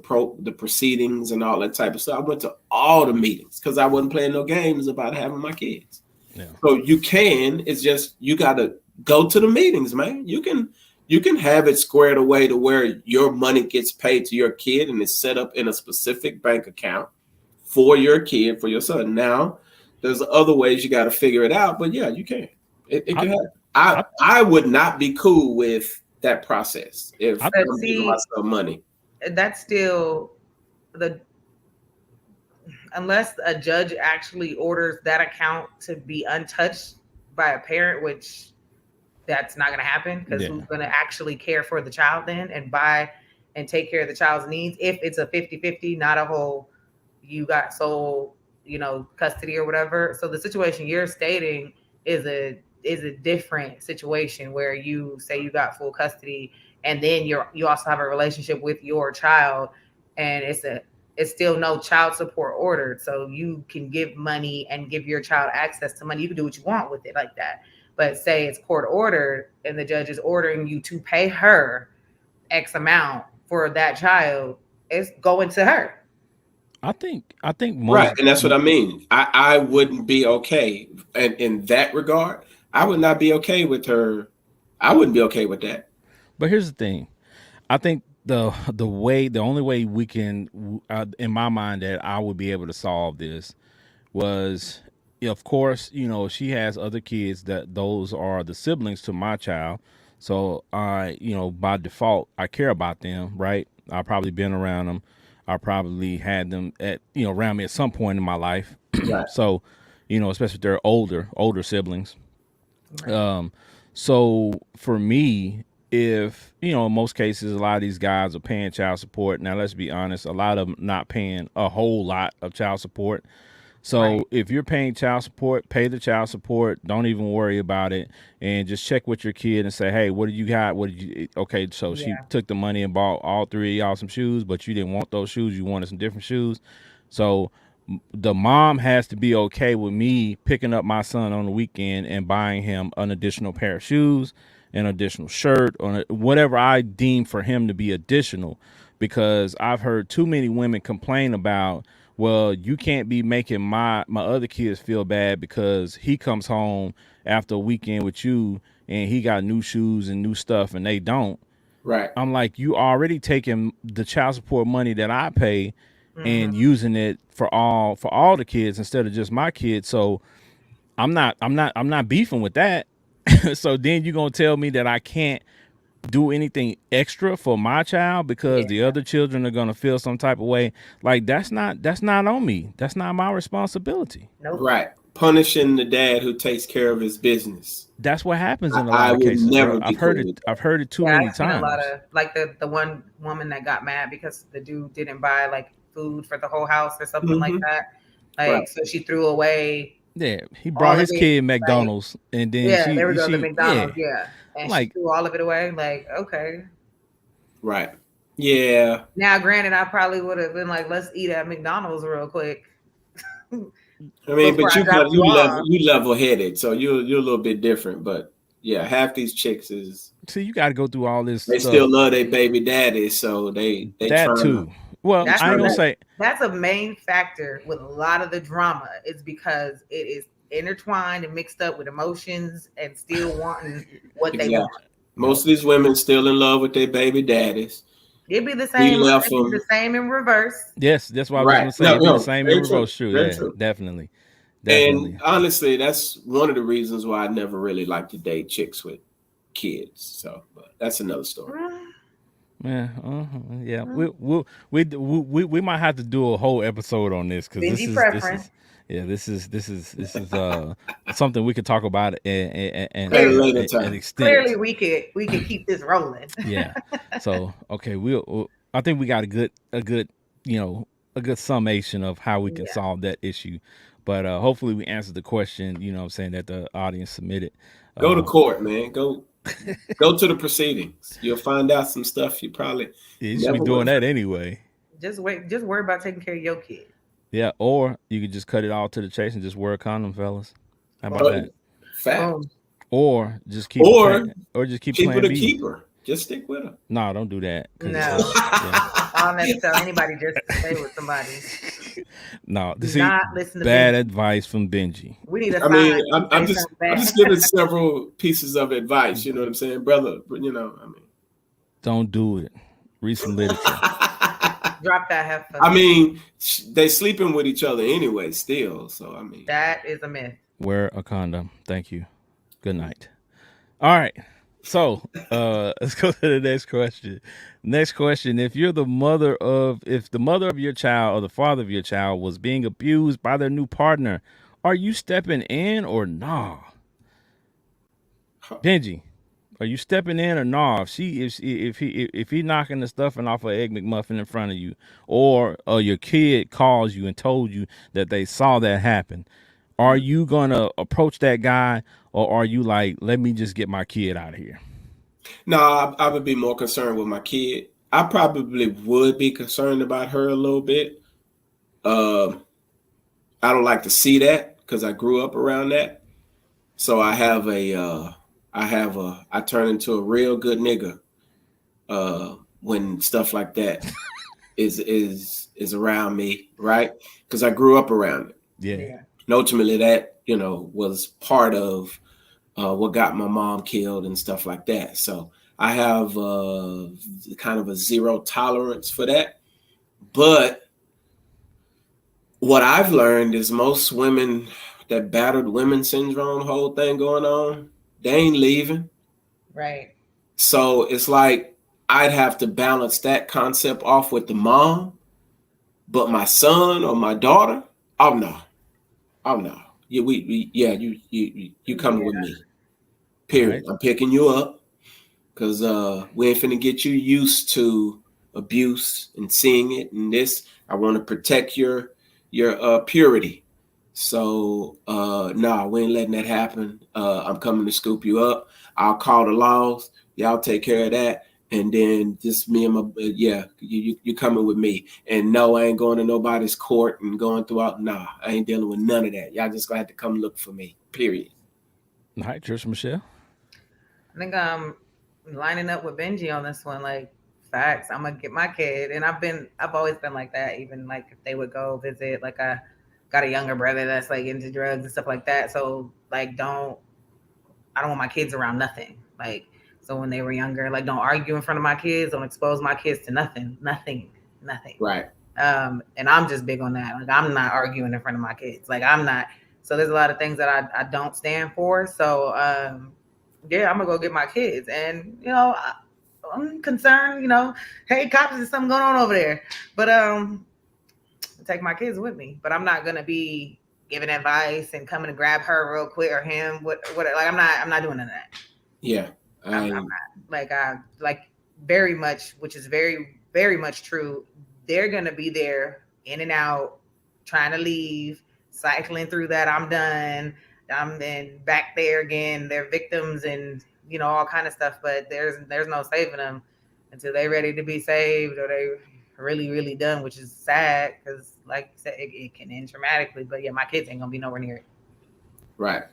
proceedings and all that type of stuff. I went to all the meetings because I wasn't playing no games about having my kids. Yeah. So it's just, you got to go to the meetings, man. You can have it squared away to where your money gets paid to your kid and it's set up in a specific bank account for your kid, for your son. Now, there's other ways you got to figure it out, but yeah, you can. It can happen. I would not be cool with that process if I'm giving myself money. That's still unless a judge actually orders that account to be untouched by a parent, which that's not going to happen, because Yeah. who's going to actually care for the child then and buy and take care of the child's needs if it's a 50-50, not a whole you got sole, custody or whatever. So the situation you're stating is a different situation where you say you got full custody and then you also have a relationship with your child, and it's still no child support ordered. So you can give money and give your child access to money. You can do what you want with it like that. But say it's court ordered and the judge is ordering you to pay her X amount for that child, it's going to her. I think Right, most. and that's what I mean. I wouldn't be okay, and in that regard, I would not be okay with her. I wouldn't be okay with that. But here's the thing. I think the only way we can, in my mind, that I would be able to solve this was, of course, she has other kids that those are the siblings to my child. So I, by default, I care about them, right? I've probably been around them. I probably had them at, around me at some point in my life. Right, So, especially if they're older siblings. Right. So for me, if in most cases, a lot of these guys are paying child support. Now, let's be honest, a lot of them not paying a whole lot of child support. Right. So if you're paying child support, pay the child support. Don't even worry about it, and just check with your kid and say, "Hey, what did you got? What did you?" Okay, so she Yeah. took the money and bought all three of y'all some shoes, but you didn't want those shoes. You wanted some different shoes. So the mom has to be okay with me picking up my son on the weekend and buying him an additional pair of shoes, an additional shirt, or whatever I deem for him to be additional, because I've heard too many women complain about, well, you can't be making my other kids feel bad because he comes home after a weekend with you and he got new shoes and new stuff and they don't. right, I'm like, you already taking the child support money that I pay and Hmm. using it for all the kids instead of just my kids. So I'm not beefing with that. So then you're gonna tell me that I can't do anything extra for my child because Yeah. the other children are gonna feel some type of way. Like that's not on me. That's not my responsibility. Nope. right. Punishing the dad who takes care of his business. That's what happens in a I lot of would cases, bro. never be I've heard cool it. with that. I've heard it too Yeah, many I've seen a lot times. of like the one woman that got mad because the dude didn't buy like food for the whole house or something like Hmm. that. Right, Like so she threw away Yeah, he all brought of his it. kid Like McDonald's, and then yeah, there we she go, the she yeah. McDonald's, yeah. I'm And she like, threw all of it away. Like, okay. right. Yeah, Now granted, I probably would have been like, let's eat at McDonald's real quick I mean, before but I dropped you off. you level headed, so you're a little bit different. But yeah, half these chicks is see, you got to go through all this they still stuff. love their baby daddy, so they That trying to too. Well, they That's I ain't trying gonna to say. that's a main factor with a lot of the drama. It's because it is intertwined and mixed up with emotions and still wanting what they exactly. want. Yep. Most of these women still in love with their baby daddies. It'd be the We same. left It'd be the them same in reverse. Yes, that's what I was just right. gonna say. No, It'd be the no, same in very true, reverse. True. very Yeah, true. definitely, And definitely. honestly, that's one of the reasons why I never really like to date chicks with kids. So, but that's another story. Mm, Yeah, yeah. mm. We might have to do a whole episode on this because this Stingy is this preference. is yeah this is something we could talk about At a Clearly, later an time. clearly, extent. we could keep this rolling. Yeah. So okay, I think we got a good a good summation of how we can Yeah. solve that issue. But hopefully we answered the question. What I'm saying, that the audience submitted. Go to Uh, court, man. Go to the proceedings. You'll find out some stuff you probably you should be never would doing have that found. anyway. Just wait. Just worry about taking care of your kid. Yeah, or you could just cut it all to the chase and just wear a condom, fellas. How about Boom. Oh, that? fact. Boom. Or just keep a Or plan, or just keep keep her plan to B. keep her. Just stick with her. No, don't do that because No, yeah, I'll never tell anybody just to stay with somebody. no. Do See, not listen to bad Benji. advice from Benji. We need a I sign. mean, You say something I'm bad. just giving several pieces of advice. You know what I'm saying, brother? But I mean, Don't do it. Read some literature. Drop that heifer. I mean, they sleeping with each other anyway, still. So I mean, That is a myth. Wear a condom. Thank you. Good night. All right. So, let's go to the next question. Next question: if the mother of your child or the father of your child was being abused by their new partner, are you stepping in or nah? Benji, are you stepping in or nah? If he knocking the stuffing off of Egg McMuffin in front of you, or your kid calls you and told you that they saw that happen, are you gonna approach that guy, or are you like, let me just get my kid out of here? No, I would be more concerned with my kid. I probably would be concerned about her a little bit. Um, I don't like to see that because I grew up around that. So I turn into a real good nigga when stuff like that is around me, right? Because I grew up around it. Yeah. Yeah. And ultimately, that was part of what got my mom killed and stuff like that. So I have kind of a zero tolerance for that. But what I've learned is most women, that battered women syndrome whole thing going on, they ain't leaving. Right. So it's like I'd have to balance that concept off with the mom, but my son or my daughter, oh no, oh no, yeah, you coming with Yeah. me. All Period. right. I'm picking you up because we ain't finna get you used to abuse and seeing it. And this, I want to protect your purity. So nah, we ain't letting that happen. I'm coming to scoop you up. I'll call the laws. Y'all take care of that. And then just me and my yeah, you coming with me. And no, I ain't going to nobody's court and going throughout. Nah, I ain't dealing with none of that. Y'all just gonna have to come look for me. Period. All right, Trish Michelle. I think I'm lining up with Benji on this one. Like facts. I'm gonna get my kid, and I've always been like that. Even like if they would go visit, like I got a younger brother that's like into drugs and stuff like that. So like, I don't want my kids around nothing. Like, so when they were younger, like, don't argue in front of my kids. Don't expose my kids to nothing, nothing, nothing. Right. And I'm just big on that. Like, I'm not arguing in front of my kids. Like, I'm not. So there's a lot of things that I don't stand for. So yeah, I'm gonna go get my kids, and I'm concerned. Hey, cops, there's something going on over there. But take my kids with me. But I'm not gonna be giving advice and coming to grab her real quick or him. What? Like, I'm not doing none of that. Yeah. I'm not like very much, which is very very much true. They're gonna be there in and out, trying to leave, cycling through that. I'm done. I'm then back there again. They're victims and all kind of stuff. But there's no saving them until they're ready to be saved or they really really done, which is sad because like you said, it can end traumatically. But yeah, my kids ain't gonna be nowhere near it. Right. Okay.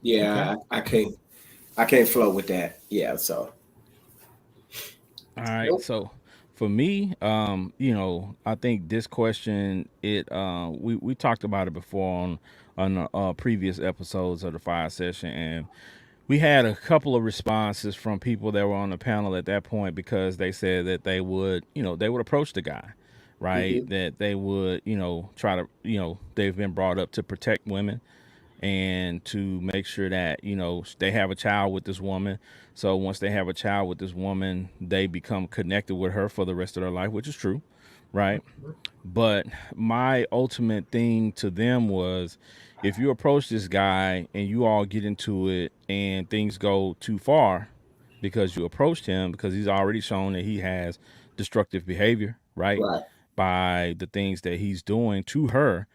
Yeah, I can't flow with that. Yeah, so All right. Nope. So for me, I think this question, we talked about it before on previous episodes of the Fire Session, and we had a couple of responses from people that were on the panel at that point because they said that they would approach the guy, right? mhm, That they would, try to, they've been brought up to protect women and to make sure that they have a child with this woman. So once they have a child with this woman, they become connected with her for the rest of their life, which is true, right? But my ultimate thing to them was, if you approach this guy and you all get into it and things go too far because you approached him, because he's already shown that he has destructive behavior, right? right, By the things that he's doing to her,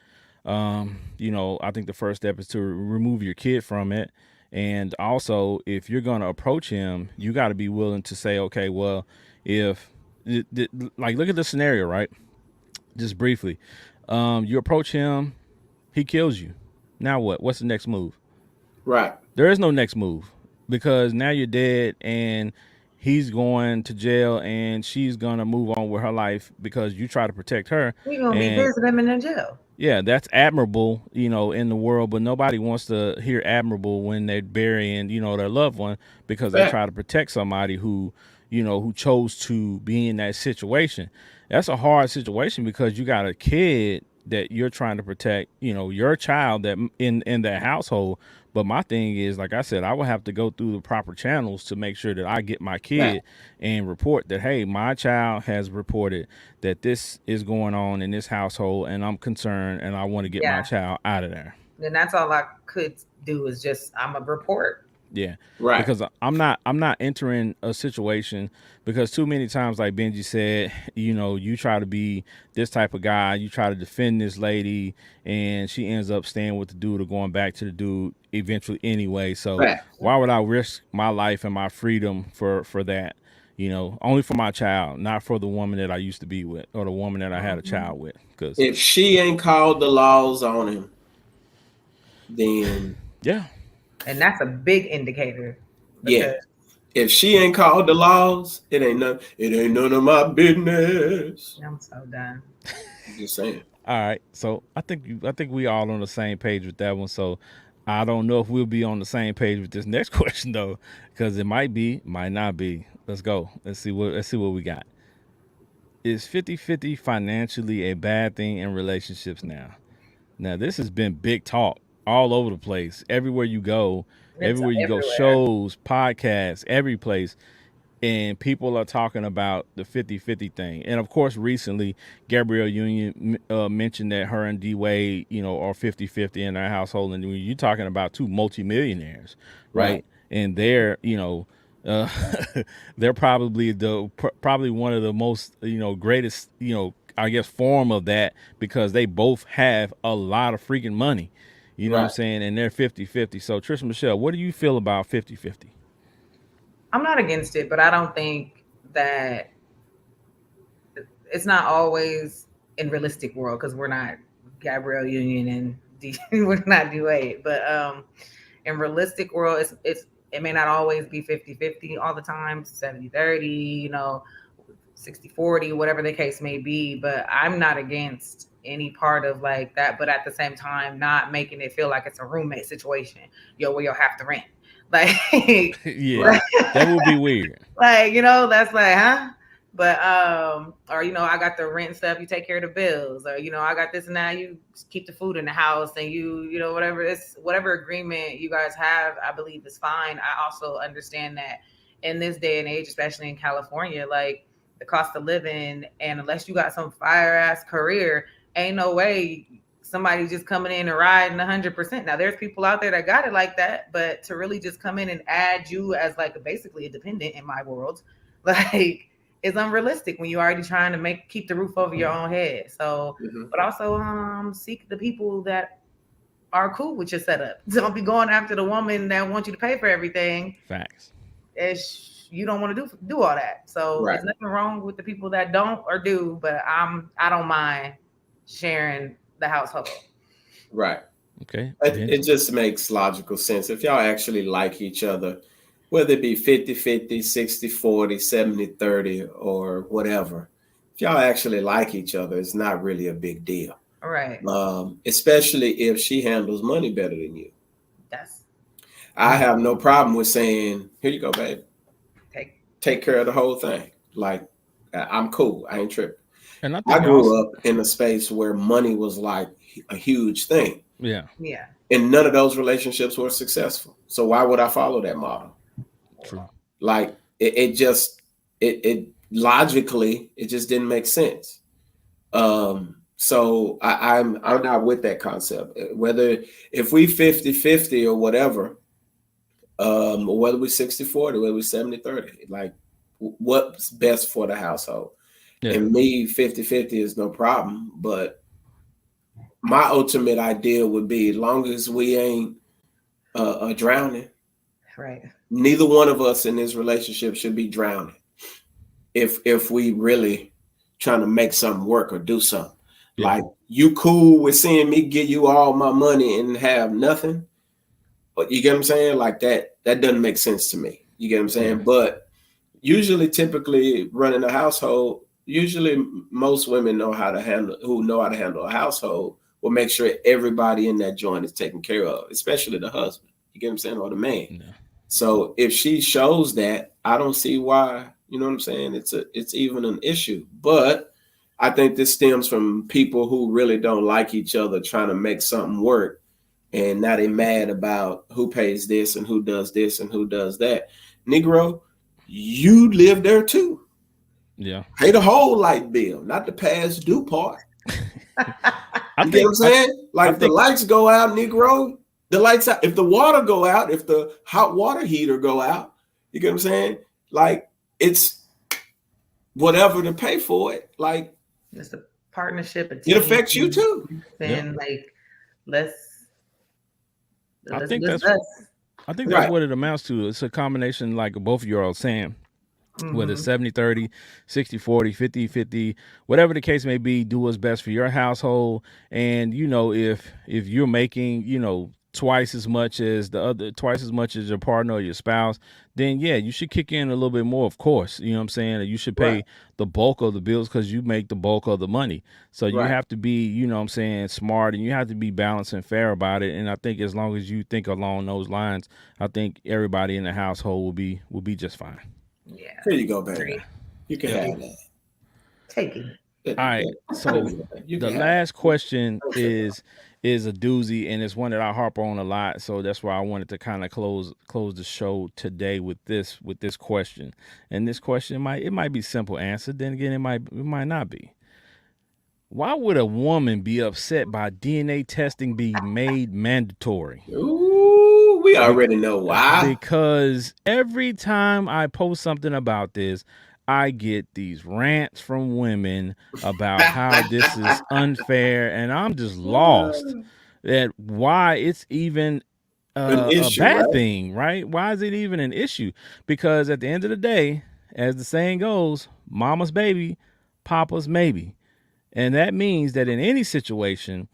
I think the first step is to remove your kid from it. And also, if you're going to approach him, you got to be willing to say, okay, well, if, like, look at the scenario, right? Just briefly. You approach him, he kills you. Now what? What's the next move? right, There is no next move because now you're dead and he's going to jail and she's going to move on with her life because you try to protect her. We're gonna be And visiting them in jail. yeah, that's admirable, in the world, but nobody wants to hear admirable when they're burying, their loved one because they fact, try to protect somebody who chose to be in that situation. That's a hard situation because you got a kid that you're trying to protect, your child that in that household, But my thing is, like I said, I would have to go through the proper channels to make sure that I get my Right. kid and report that, hey, my child has reported that this is going on in this household, and I'm concerned, and I want to get my Yeah. child out of there. Then that's all I could do is just I'm a report. Yeah, Right. because I'm not entering a situation because too many times, like Benji said, you try to be this type of guy, you try to defend this lady, and she ends up staying with the dude or going back to the dude eventually anyway. So Right. why would I risk my life and my freedom for that? Only for my child, not for the woman that I used to be with or the woman that I had a Mhm. child with. Because If she ain't called the laws on him, then yeah, And that's a big indicator yeah. because If she ain't called the laws, it ain't none of my business. I'm so done. I'm just saying. all right, so I think we all on the same page with that one. So I don't know if we'll be on the same page with this next question though, because it might be, might not be. Let's go. Let's see what we got. Is 50-50 financially a bad thing in relationships now? Now this has been big talk all over the place. It's Everywhere you go, everywhere. shows, podcasts, every place, and people are talking about the 50-50 thing. And of course, recently, Gabrielle Union mentioned that her and D Wade, are 50-50 in their household. And when you're talking about two multimillionaires, Right. right? And uh, they're probably one of the most, greatest, I guess, form of that because they both have a lot of freaking money. You know what I'm Right. saying? And they're 50-50. So, Trish Michelle, what do you feel about 50-50? I'm not against it, but I don't think that it's not always in realistic world because we're not Gabrielle Union and we're not Dwayne. But in realistic world, it may not always be 50-50 all the time, 70-30, 60-40, whatever the case may be. But I'm not against any part of like that, but at the same time, not making it feel like it's a roommate situation, where you'll have to rent. Like, Yeah, Right. that would be weird. like, that's like, huh? But or I got the rent stuff, you take care of the bills, or I got this and that, you keep the food in the house, and whatever agreement you guys have, I believe is fine. I also understand that in this day and age, especially in California, like the cost of living, and unless you got some fire ass career, ain't no way somebody just coming in and riding 100%. Now there's people out there that got it like that, but to really just come in and add you as like basically a dependent in my world, like is unrealistic when you're already trying to keep the roof over your own head. So, Hmm. but also seek the people that are cool with your setup. Don't be going after the woman that wants you to pay for everything Facts. if you don't want to do all that. So Right. it's nothing wrong with the people that don't or do, but I don't mind sharing the household. Right. Okay, It Benji. just makes logical sense. If y'all actually like each other, whether it be 50-50, 60-40, 70-30, or whatever, if y'all actually like each other, it's not really a big deal. All right. Especially if she handles money better than you. That's I have no problem with saying, here you go, babe. Take take it. care of the whole thing. Like, I'm cool. I ain't tripping. And I I think grew also, up in a space where money was like a huge thing, yeah, Yeah. and none of those relationships were successful. So why would I follow that model? true. Like, it just it logically it just didn't make sense. So I'm not with that concept. Whether if we 50-50 or whatever, or whether we 60-40, whether we 70-30, like what's best for the household. Yeah, And me 50-50 is no problem, but my ultimate ideal would be as long as we ain't drowning, Right. neither one of us in this relationship should be drowning. If we really trying to make something work or do something, yeah, like you cool with seeing me give you all my money and have nothing, but you get what I'm saying? Like that doesn't make sense to me. You get what I'm yeah, saying? But usually, typically running a household, usually most women who know how to handle a household will make sure everybody in that joint is taken care of, especially the husband. You get what I'm saying? Or the man. yeah, So if she shows that, I don't see why, you know what I'm saying? It's even an issue. But I think this stems from people who really don't like each other trying to make something work and now they mad about who pays this and who does this and who does that. Negro, you live there too. Yeah. Pay the whole light bill, not the past due part. I You get what think I'm I, saying? I Like if the think lights go out, Negro, the lights out. If the water go out, if the hot water heater go out, you get what I'm saying? Like it's whatever to pay for it. Like It's a partnership, a it team, affects you too. yeah. and like let's I let's think let's that's us. I think that's Right, what it amounts to. It's a combination like both of you are saying, whether it's Mm-hmm. 70-30, 60-40, 50-50, whatever the case may be, do what's best for your household. And if you're making, twice as much as the other, twice as much as your partner or your spouse, then yeah, you should kick in a little bit more, of course. You know what I'm saying? And you should right, pay the bulk of the bills because you make the bulk of the money. So you right. have to be, what I'm saying, smart, and you have to be balanced and fair about it. And I think as long as you think along those lines, I think everybody in the household will be just fine. Yeah, Here you go, baby. great. You can Yep. have that. Take it. That- All right. Here So you go, baby. You the can have last question that. is a doozy, and it's one that I harp on a lot. So that's why I wanted to kind of close the show today with this question. And this question might be simple answer. Then again, it might not be. Why would a woman be upset by DNA testing being made mandatory? Ooh, we Be- already know why. because every time I post something about this, I get these rants from women about how this is unfair, and I'm just lost at why it's even An a issue, bad right? thing, right? Why is it even an issue? Because at the end of the day, as the saying goes, mama's baby, papa's maybe. And that means that in any situation,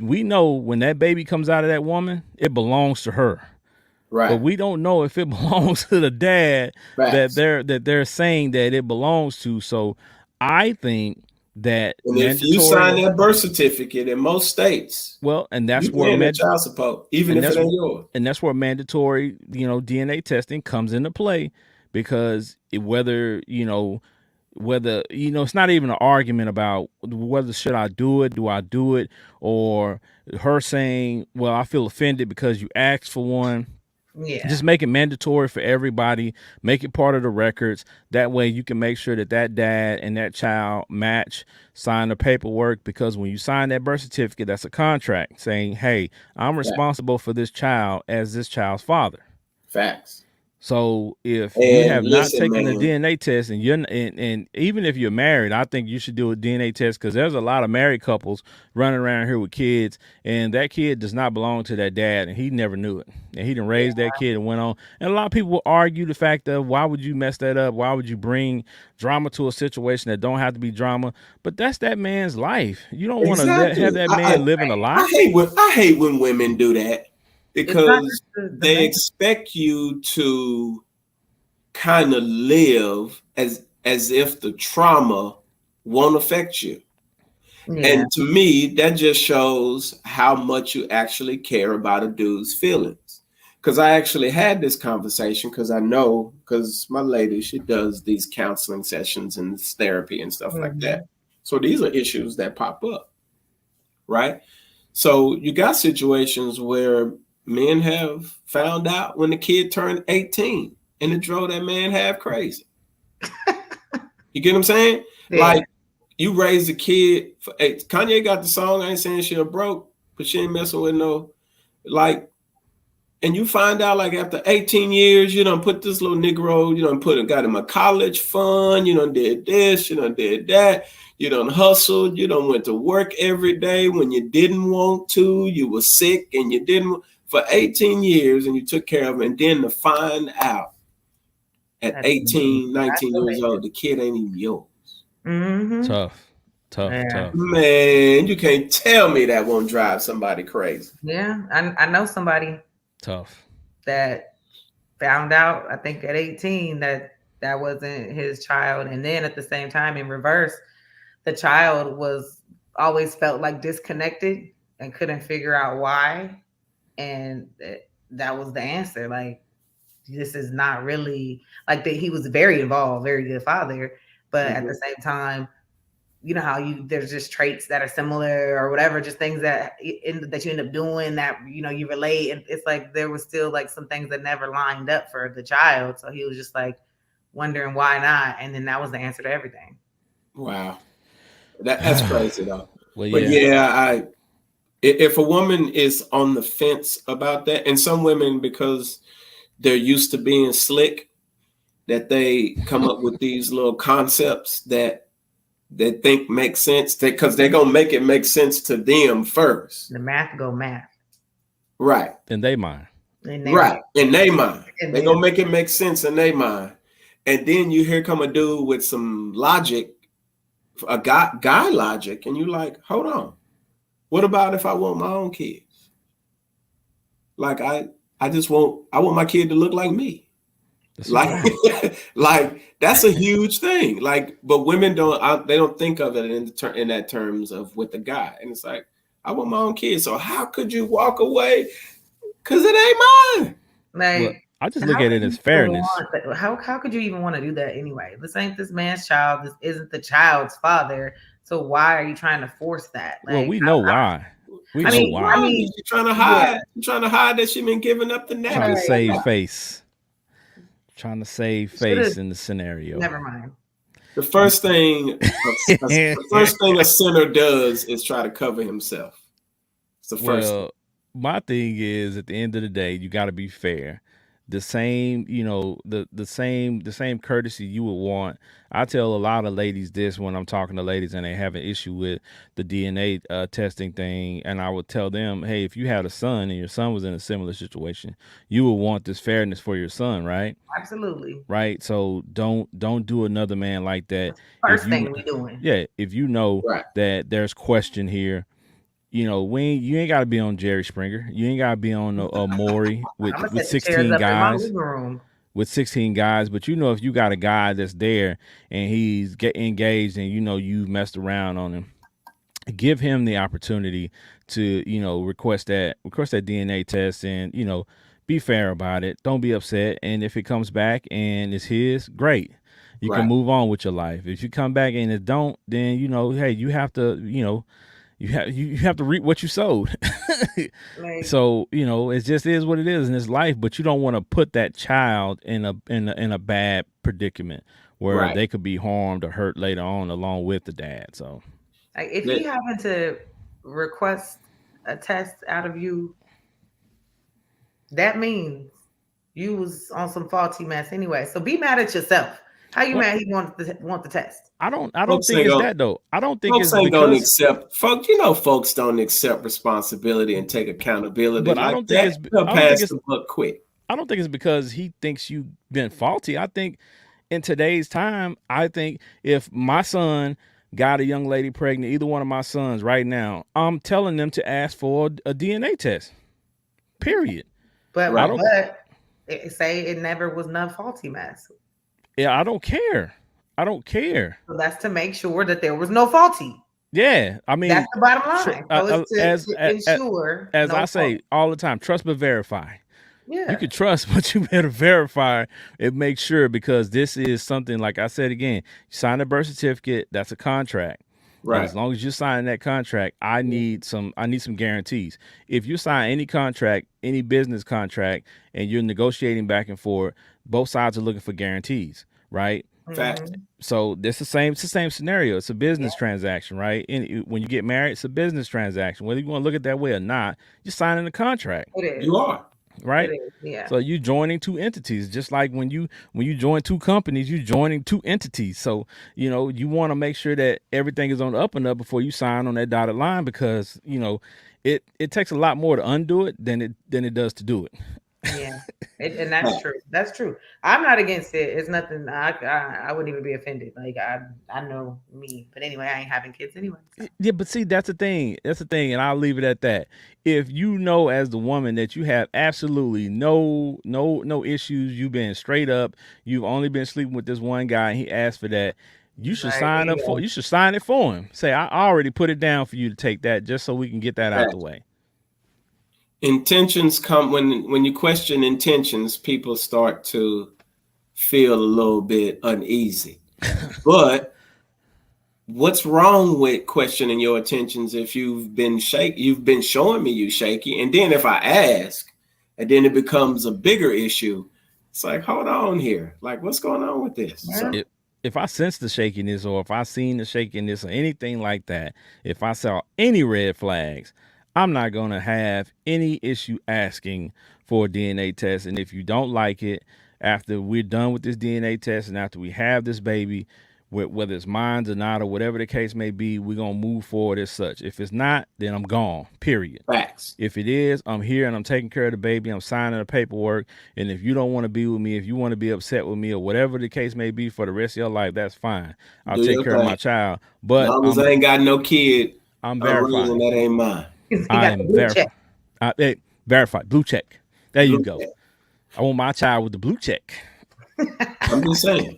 we know when that baby comes out of that woman, it belongs to her, but Right. we don't know if it belongs to the dad that Facts. they're saying that it belongs to. So I think that And if you sign mandatory, that birth certificate in most states, well, and you that's where paying that child support, even and if it that's ain't yours. and that's where mandatory, DNA testing comes into play, because whether it's not even an argument about whether should I do it, or her saying, well, I feel offended because you asked for one. Yeah, Just make it mandatory for everybody, make it part of the records. That way you can make sure that dad and that child match, sign the paperwork, because when you sign that birth certificate, that's a contract saying, hey, I'm Fact- responsible for this child as this child's father. Facts. So if you And have not listen, taken the man. DNA test, and even if you're married, I think you should do a DNA test, because there's a lot of married couples running around here with kids, and that kid does not belong to that dad, and he never knew it, and he didn't raise that kid and went on. And a lot of people will argue the fact of, why would you mess that up? Why would you bring drama to a situation that don't have to be drama? But that's that man's life. You don't want to Exactly. have that man living a lie. I hate when women do that it's not because just the they man. expect you to kind of live as if the trauma won't affect you. Yeah, And to me, that just shows how much you actually care about a dude's feelings. Because I actually had this conversation because I know, because my lady, she does these counseling sessions and therapy and stuff like hmm that. So these are issues that pop up, right? So you got situations where men have found out when the kid turned 18 and it drove that man half crazy. You get what I'm saying? yeah, Like, you raised a kid. Hey, Kanye got the song. I ain't saying she a broke, but she ain't messing with no, like. And you find out like after 18 years, you done put this little Negro, you done got him a college fund, you done did this, you done did that, you done hustled, you done went to work every day when you didn't want to, you were sick and you didn't for 18 years, and you took care of him, and then to find out at that's 18, 19 years isolated. old, the kid ain't even yours. Mm-hmm. Tough, tough, Yeah, tough. Man, you can't tell me that won't drive somebody crazy. yeah. I know somebody Tough. that found out, I think at 18, that that wasn't his child, and then at the same time, in reverse, the child was always felt like disconnected and couldn't figure out why, and that was the answer. Like, this is not really like that. He was very involved, very good father, but at Mhm. the same time, you know how there's just traits that are similar or whatever, just things that that you end up doing that you relate, and it's like there was still like some things that never lined up for the child, so he was just like wondering why not, and then that was the answer to everything. Wow, that's crazy though. Well, But yeah. yeah, if a woman is on the fence about that, and some women, because they're used to being slick, that they come up with these little concepts that they think make sense, because they're gonna make it make sense to them first. The math go math. Right. In they mind. Right. In their mind. And They're gonna make it make sense in their mind. And then you hear come a dude with some logic, a guy logic, and you like, hold on. What about if I want my own kids? Like I want my kid to look like me. Like, like that's a huge thing. Like, but women don't think of it in that terms of with the guy. And it's like, I want my own kids. So how could you walk away? Because it ain't mine. Like, well, I just look at it as fairness. How could you even want to do that anyway? This ain't this man's child. This isn't the child's father. So why are you trying to force that? Like, well, we know why. We know why. I mean, she's trying to hide. She's trying to hide that she's been giving up the net. Trying to save face. Trying to save face in the scenario. Never mind. The first thing a sinner does is try to cover himself. It's the first thing. My thing is, at the end of the day, you got to be fair. The same, the same courtesy you would want. I tell a lot of ladies this when I'm talking to ladies and they have an issue with the DNA testing thing, and I would tell them, hey, if you had a son and your son was in a similar situation, you would want this fairness for your son, right? Absolutely. Right. So don't do another man like that. First thing we doing. Yeah, if you know that there's question here. You ain't got to be on Jerry Springer. You ain't got to be on Maury with 16 guys. With 16 guys, but if you got a guy that's there and he's engaged and you've messed around on him, give him the opportunity to request that DNA test and be fair about it. Don't be upset, and if it comes back and it's his, great. You can move on with your life. If you come back and it don't, then hey, you have to you have to reap what you sowed. So it just is what it is in this life. But you don't want to put that child in a bad predicament where they could be harmed or hurt later on along with the dad. So if he happened to request a test out of you, that means you was on some faulty mess anyway. So be mad at yourself. How you mad he want the test? I don't think it's that though. I don't think folks it's because folks don't accept responsibility and take accountability. But I don't think it's because he thinks you've been faulty. I think in today's time, if my son got a young lady pregnant, either one of my sons right now, I'm telling them to ask for a DNA test. Period. But say it never was none faulty mess. Yeah, I don't care. So that's to make sure that there was no faulty. Yeah, I mean that's the bottom line. As I say all the time, trust but verify. Yeah, you can trust, but you better verify and make sure, because this is something, like I said again, you sign a birth certificate, that's a contract. Right. And as long as you sign that contract, I need some guarantees. If you sign any contract, any business contract, and you're negotiating back and forth, both sides are looking for guarantees, right? Fact. So it's the same scenario. It's a business transaction, right? And when you get married, it's a business transaction. Whether you want to look at it that way or not, you're signing a contract. You are. Right. Yeah. So you joining two entities, just like when you join two companies, you joining two entities. So you want to make sure that everything is on the up and up before you sign on that dotted line, because it takes a lot more to undo it than it does to do it. Yeah, and that's true. That's true. I'm not against it. It's nothing. I wouldn't even be offended. Like I know me, but anyway, I ain't having kids anyway. So. Yeah, but see, that's the thing, and I'll leave it at that. If you know as the woman that you have absolutely no issues, you've been straight up, you've only been sleeping with this one guy, and he asked for that, you should sign up for. You should sign it for him. Say, I already put it down for you to take that, just so we can get that out the way. Intentions come when you question intentions, people start to feel a little bit uneasy. But what's wrong with questioning your intentions if you've been showing me you shaky, and then if I ask, and then it becomes a bigger issue, it's like, hold on here, like what's going on with this? Yeah. So If I sense the shakiness or if I seen the shakiness or anything like that, if I saw any red flags, I'm not gonna have any issue asking for a DNA test. And if you don't like it, after we're done with this DNA test and after we have this baby, whether it's mine or not or whatever the case may be, we're gonna move forward as such. If it's not, then I'm gone. Period. facts. If it is, I'm here and I'm taking care of the baby. I'm signing the paperwork. And if you don't want to be with me, if you want to be upset with me or whatever the case may be for the rest of your life, that's fine. I'll Do take your care of my thing. child. As But long as I ain't got no kid, I'm I'm raising verified. that ain't mine. He I got the am blue check. verified. Hey, verified. Blue check. There you Blue go. check. I want my child with the blue check. I'm just saying.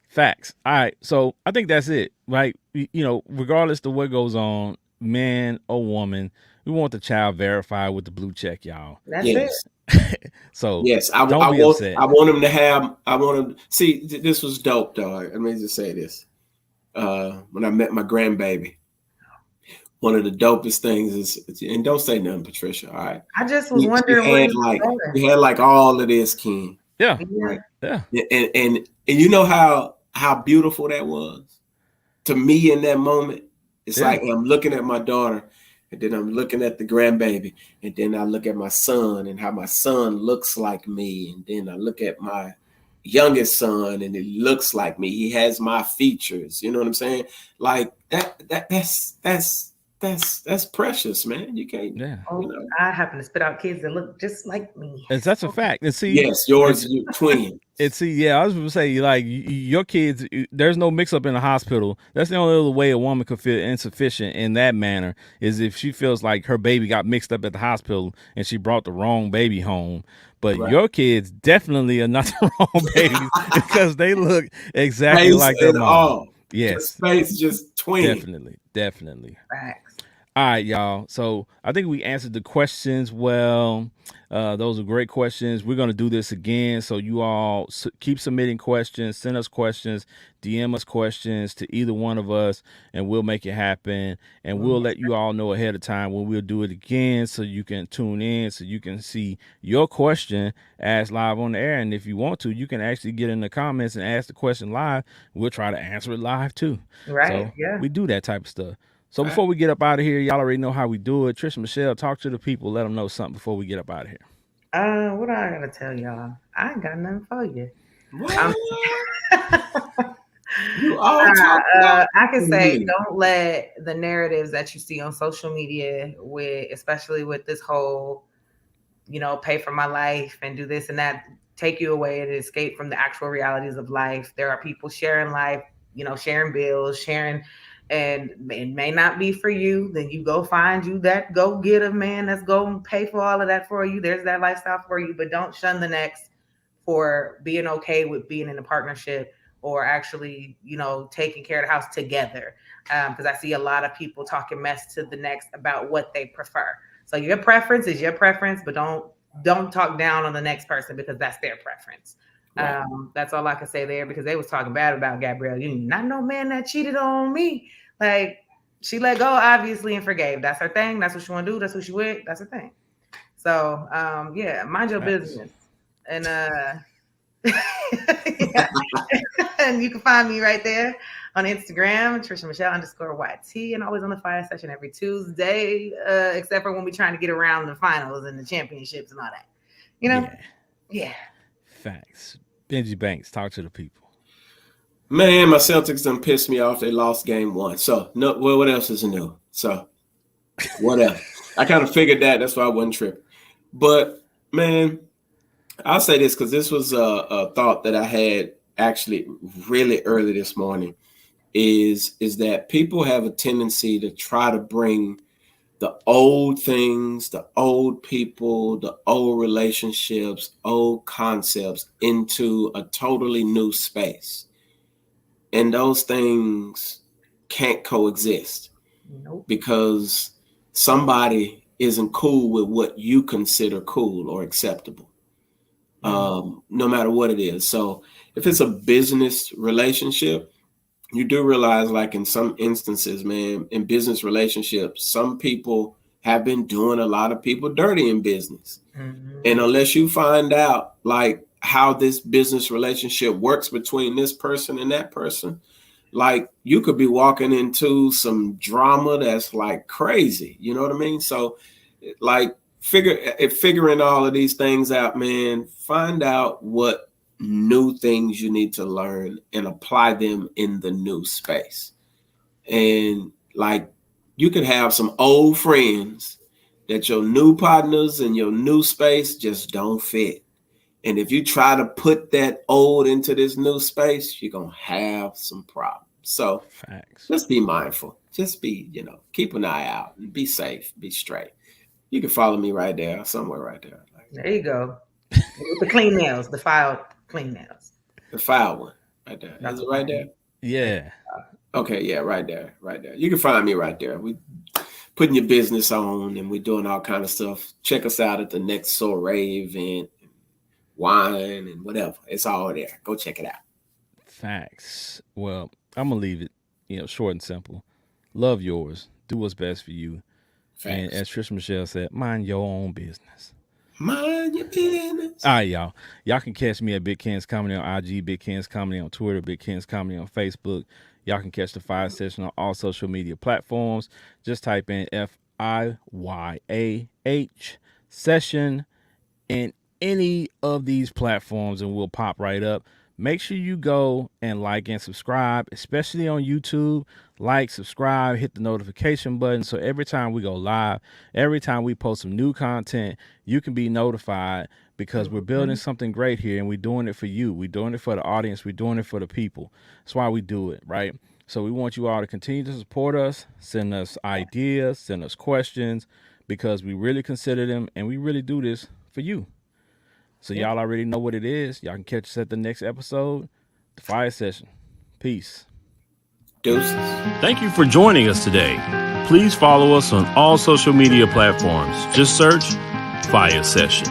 Facts. All right. So I think that's it. Right. Regardless of what goes on, man or woman, we want the child verified with the blue check, y'all. That's it. Yes. So Yes, I don't be want upset. I want him to have. I want him. See, this was dope, dog. Let me just say this. When I met my grandbaby, one of the dopest things is, and don't say nothing, Patricia. All right, I just was wondering where you were going. we had like all of this, Ken. Yeah. Right, Yeah. and you know how beautiful that was to me in that moment. It's Yeah. like I'm looking at my daughter, and then I'm looking at the grandbaby, and then I look at my son and how my son looks like me, and then I look at my youngest son and it looks like me. He has my features. You know what I'm saying? Like that's precious, man. You can't, Yeah. you know. I happen to spit out kids that look just like me. And that's a fact. And see, Yes, yours, you twin. and see, yeah, I was gonna say, like, your kids, there's no mix up in the hospital. That's the only other way a woman could feel insufficient in that manner is if she feels like her baby got mixed up at the hospital and she brought the wrong baby home. But Right. your kids definitely are not the wrong babies because they look exactly Face like their and mom. all. Yes, Just face, just twin. definitely. Facts. All right, y'all. So I think we answered the questions well. Those are great questions. We're going to do this again. So you all keep submitting questions, send us questions, DM us questions to either one of us, and we'll make it happen. And we'll let you all know ahead of time when we'll do it again so you can tune in, so you can see your question asked live on the air. And if you want to, you can actually get in the comments and ask the question live. We'll try to answer it live too. Right. So Yeah. we do that type of stuff. So before we get up out of here, y'all already know how we do it. Trish and Michelle, talk to the people. Let them know something before we get up out of here. What I gotta tell y'all? I ain't got nothing for you. What? You all talk about I can say, me. don't let the narratives that you see on social media, especially with this whole, pay for my life and do this and that, take you away and escape from the actual realities of life. There are people sharing life, sharing bills, and it may not be for you. Then you go find you that go get a man that's going to pay for all of that for you. There's that lifestyle for you, but don't shun the next for being okay with being in a partnership or actually, taking care of the house together. Because I see a lot of people talking mess to the next about what they prefer. So your preference is your preference, but don't talk down on the next person because that's their preference. Right. That's all I can say there because they was talking bad about Gabrielle Union. Not no man that cheated on me. Like she let go obviously and forgave. That's her thing. That's what she want to do. That's what she with. That's her thing. So yeah, mind your business. And yeah. And you can find me right there on Instagram, Trisha Michelle _YT, and always on the Fiyah Session every Tuesday, except for when we're trying to get around the finals and the championships and all that. Yeah. Facts. Benji Banks, talk to the people. Man, my Celtics done pissed me off. They lost game one. So no, well, what else is new? So whatever. I kind of figured that. That's why I wasn't tripping. But man, I'll say this because this was a thought that I had actually really early this morning. Is that people have a tendency to try to bring the old things, the old people, the old relationships, old concepts into a totally new space. And those things can't coexist. Nope. Because somebody isn't cool with what you consider cool or acceptable, no matter what it is. So if it's a business relationship, you do realize, like in some instances, man, in business relationships, some people have been doing a lot of people dirty in business. Mm-hmm. And unless you find out like how this business relationship works between this person and that person, like you could be walking into some drama that's like crazy. You know what I mean? So like figuring all of these things out, man, find out what new things you need to learn and apply them in the new space. And like you could have some old friends that your new partners and your new space just don't fit. And if you try to put that old into this new space, you're going to have some problems. So Facts. just be mindful. Just be, keep an eye out and be safe, be straight. You can follow me right there, somewhere right there. There you go. With the clean nails, the filed clean nails. The file one right there. Is it right there? Yeah. Okay, yeah, right there, right there. You can find me right there. We putting your business on and we're doing all kind of stuff. Check us out at the next soiree event, wine and whatever. It's all there. Go check it out. Facts. Well, I'm gonna leave it, short and simple. Love yours. Do what's best for you. And Facts. as Trish Michelle said, mind your own business. Mind your business. All right, y'all. Y'all can catch me at Big Ken's Comedy on IG, Big Ken's Comedy on Twitter, Big Ken's Comedy on Facebook. Y'all can catch the Fiyah Session on all social media platforms. Just type in FIYAH Session in any of these platforms and we'll pop right up. Make sure you go and like and subscribe, especially on YouTube. Like, subscribe, hit the notification button so every time we go live, every time we post some new content, you can be notified because we're building something great here and we're doing it for you. We're doing it for the audience. We're doing it for the people. That's why we do it, right? So we want you all to continue to support us, send us ideas, send us questions because we really consider them and we really do this for you. So y'all already know what it is. Y'all can catch us at the next episode, the Fiyah Session. Peace. Deuces. Thank you for joining us today. Please follow us on all social media platforms. Just search Fiyah Session.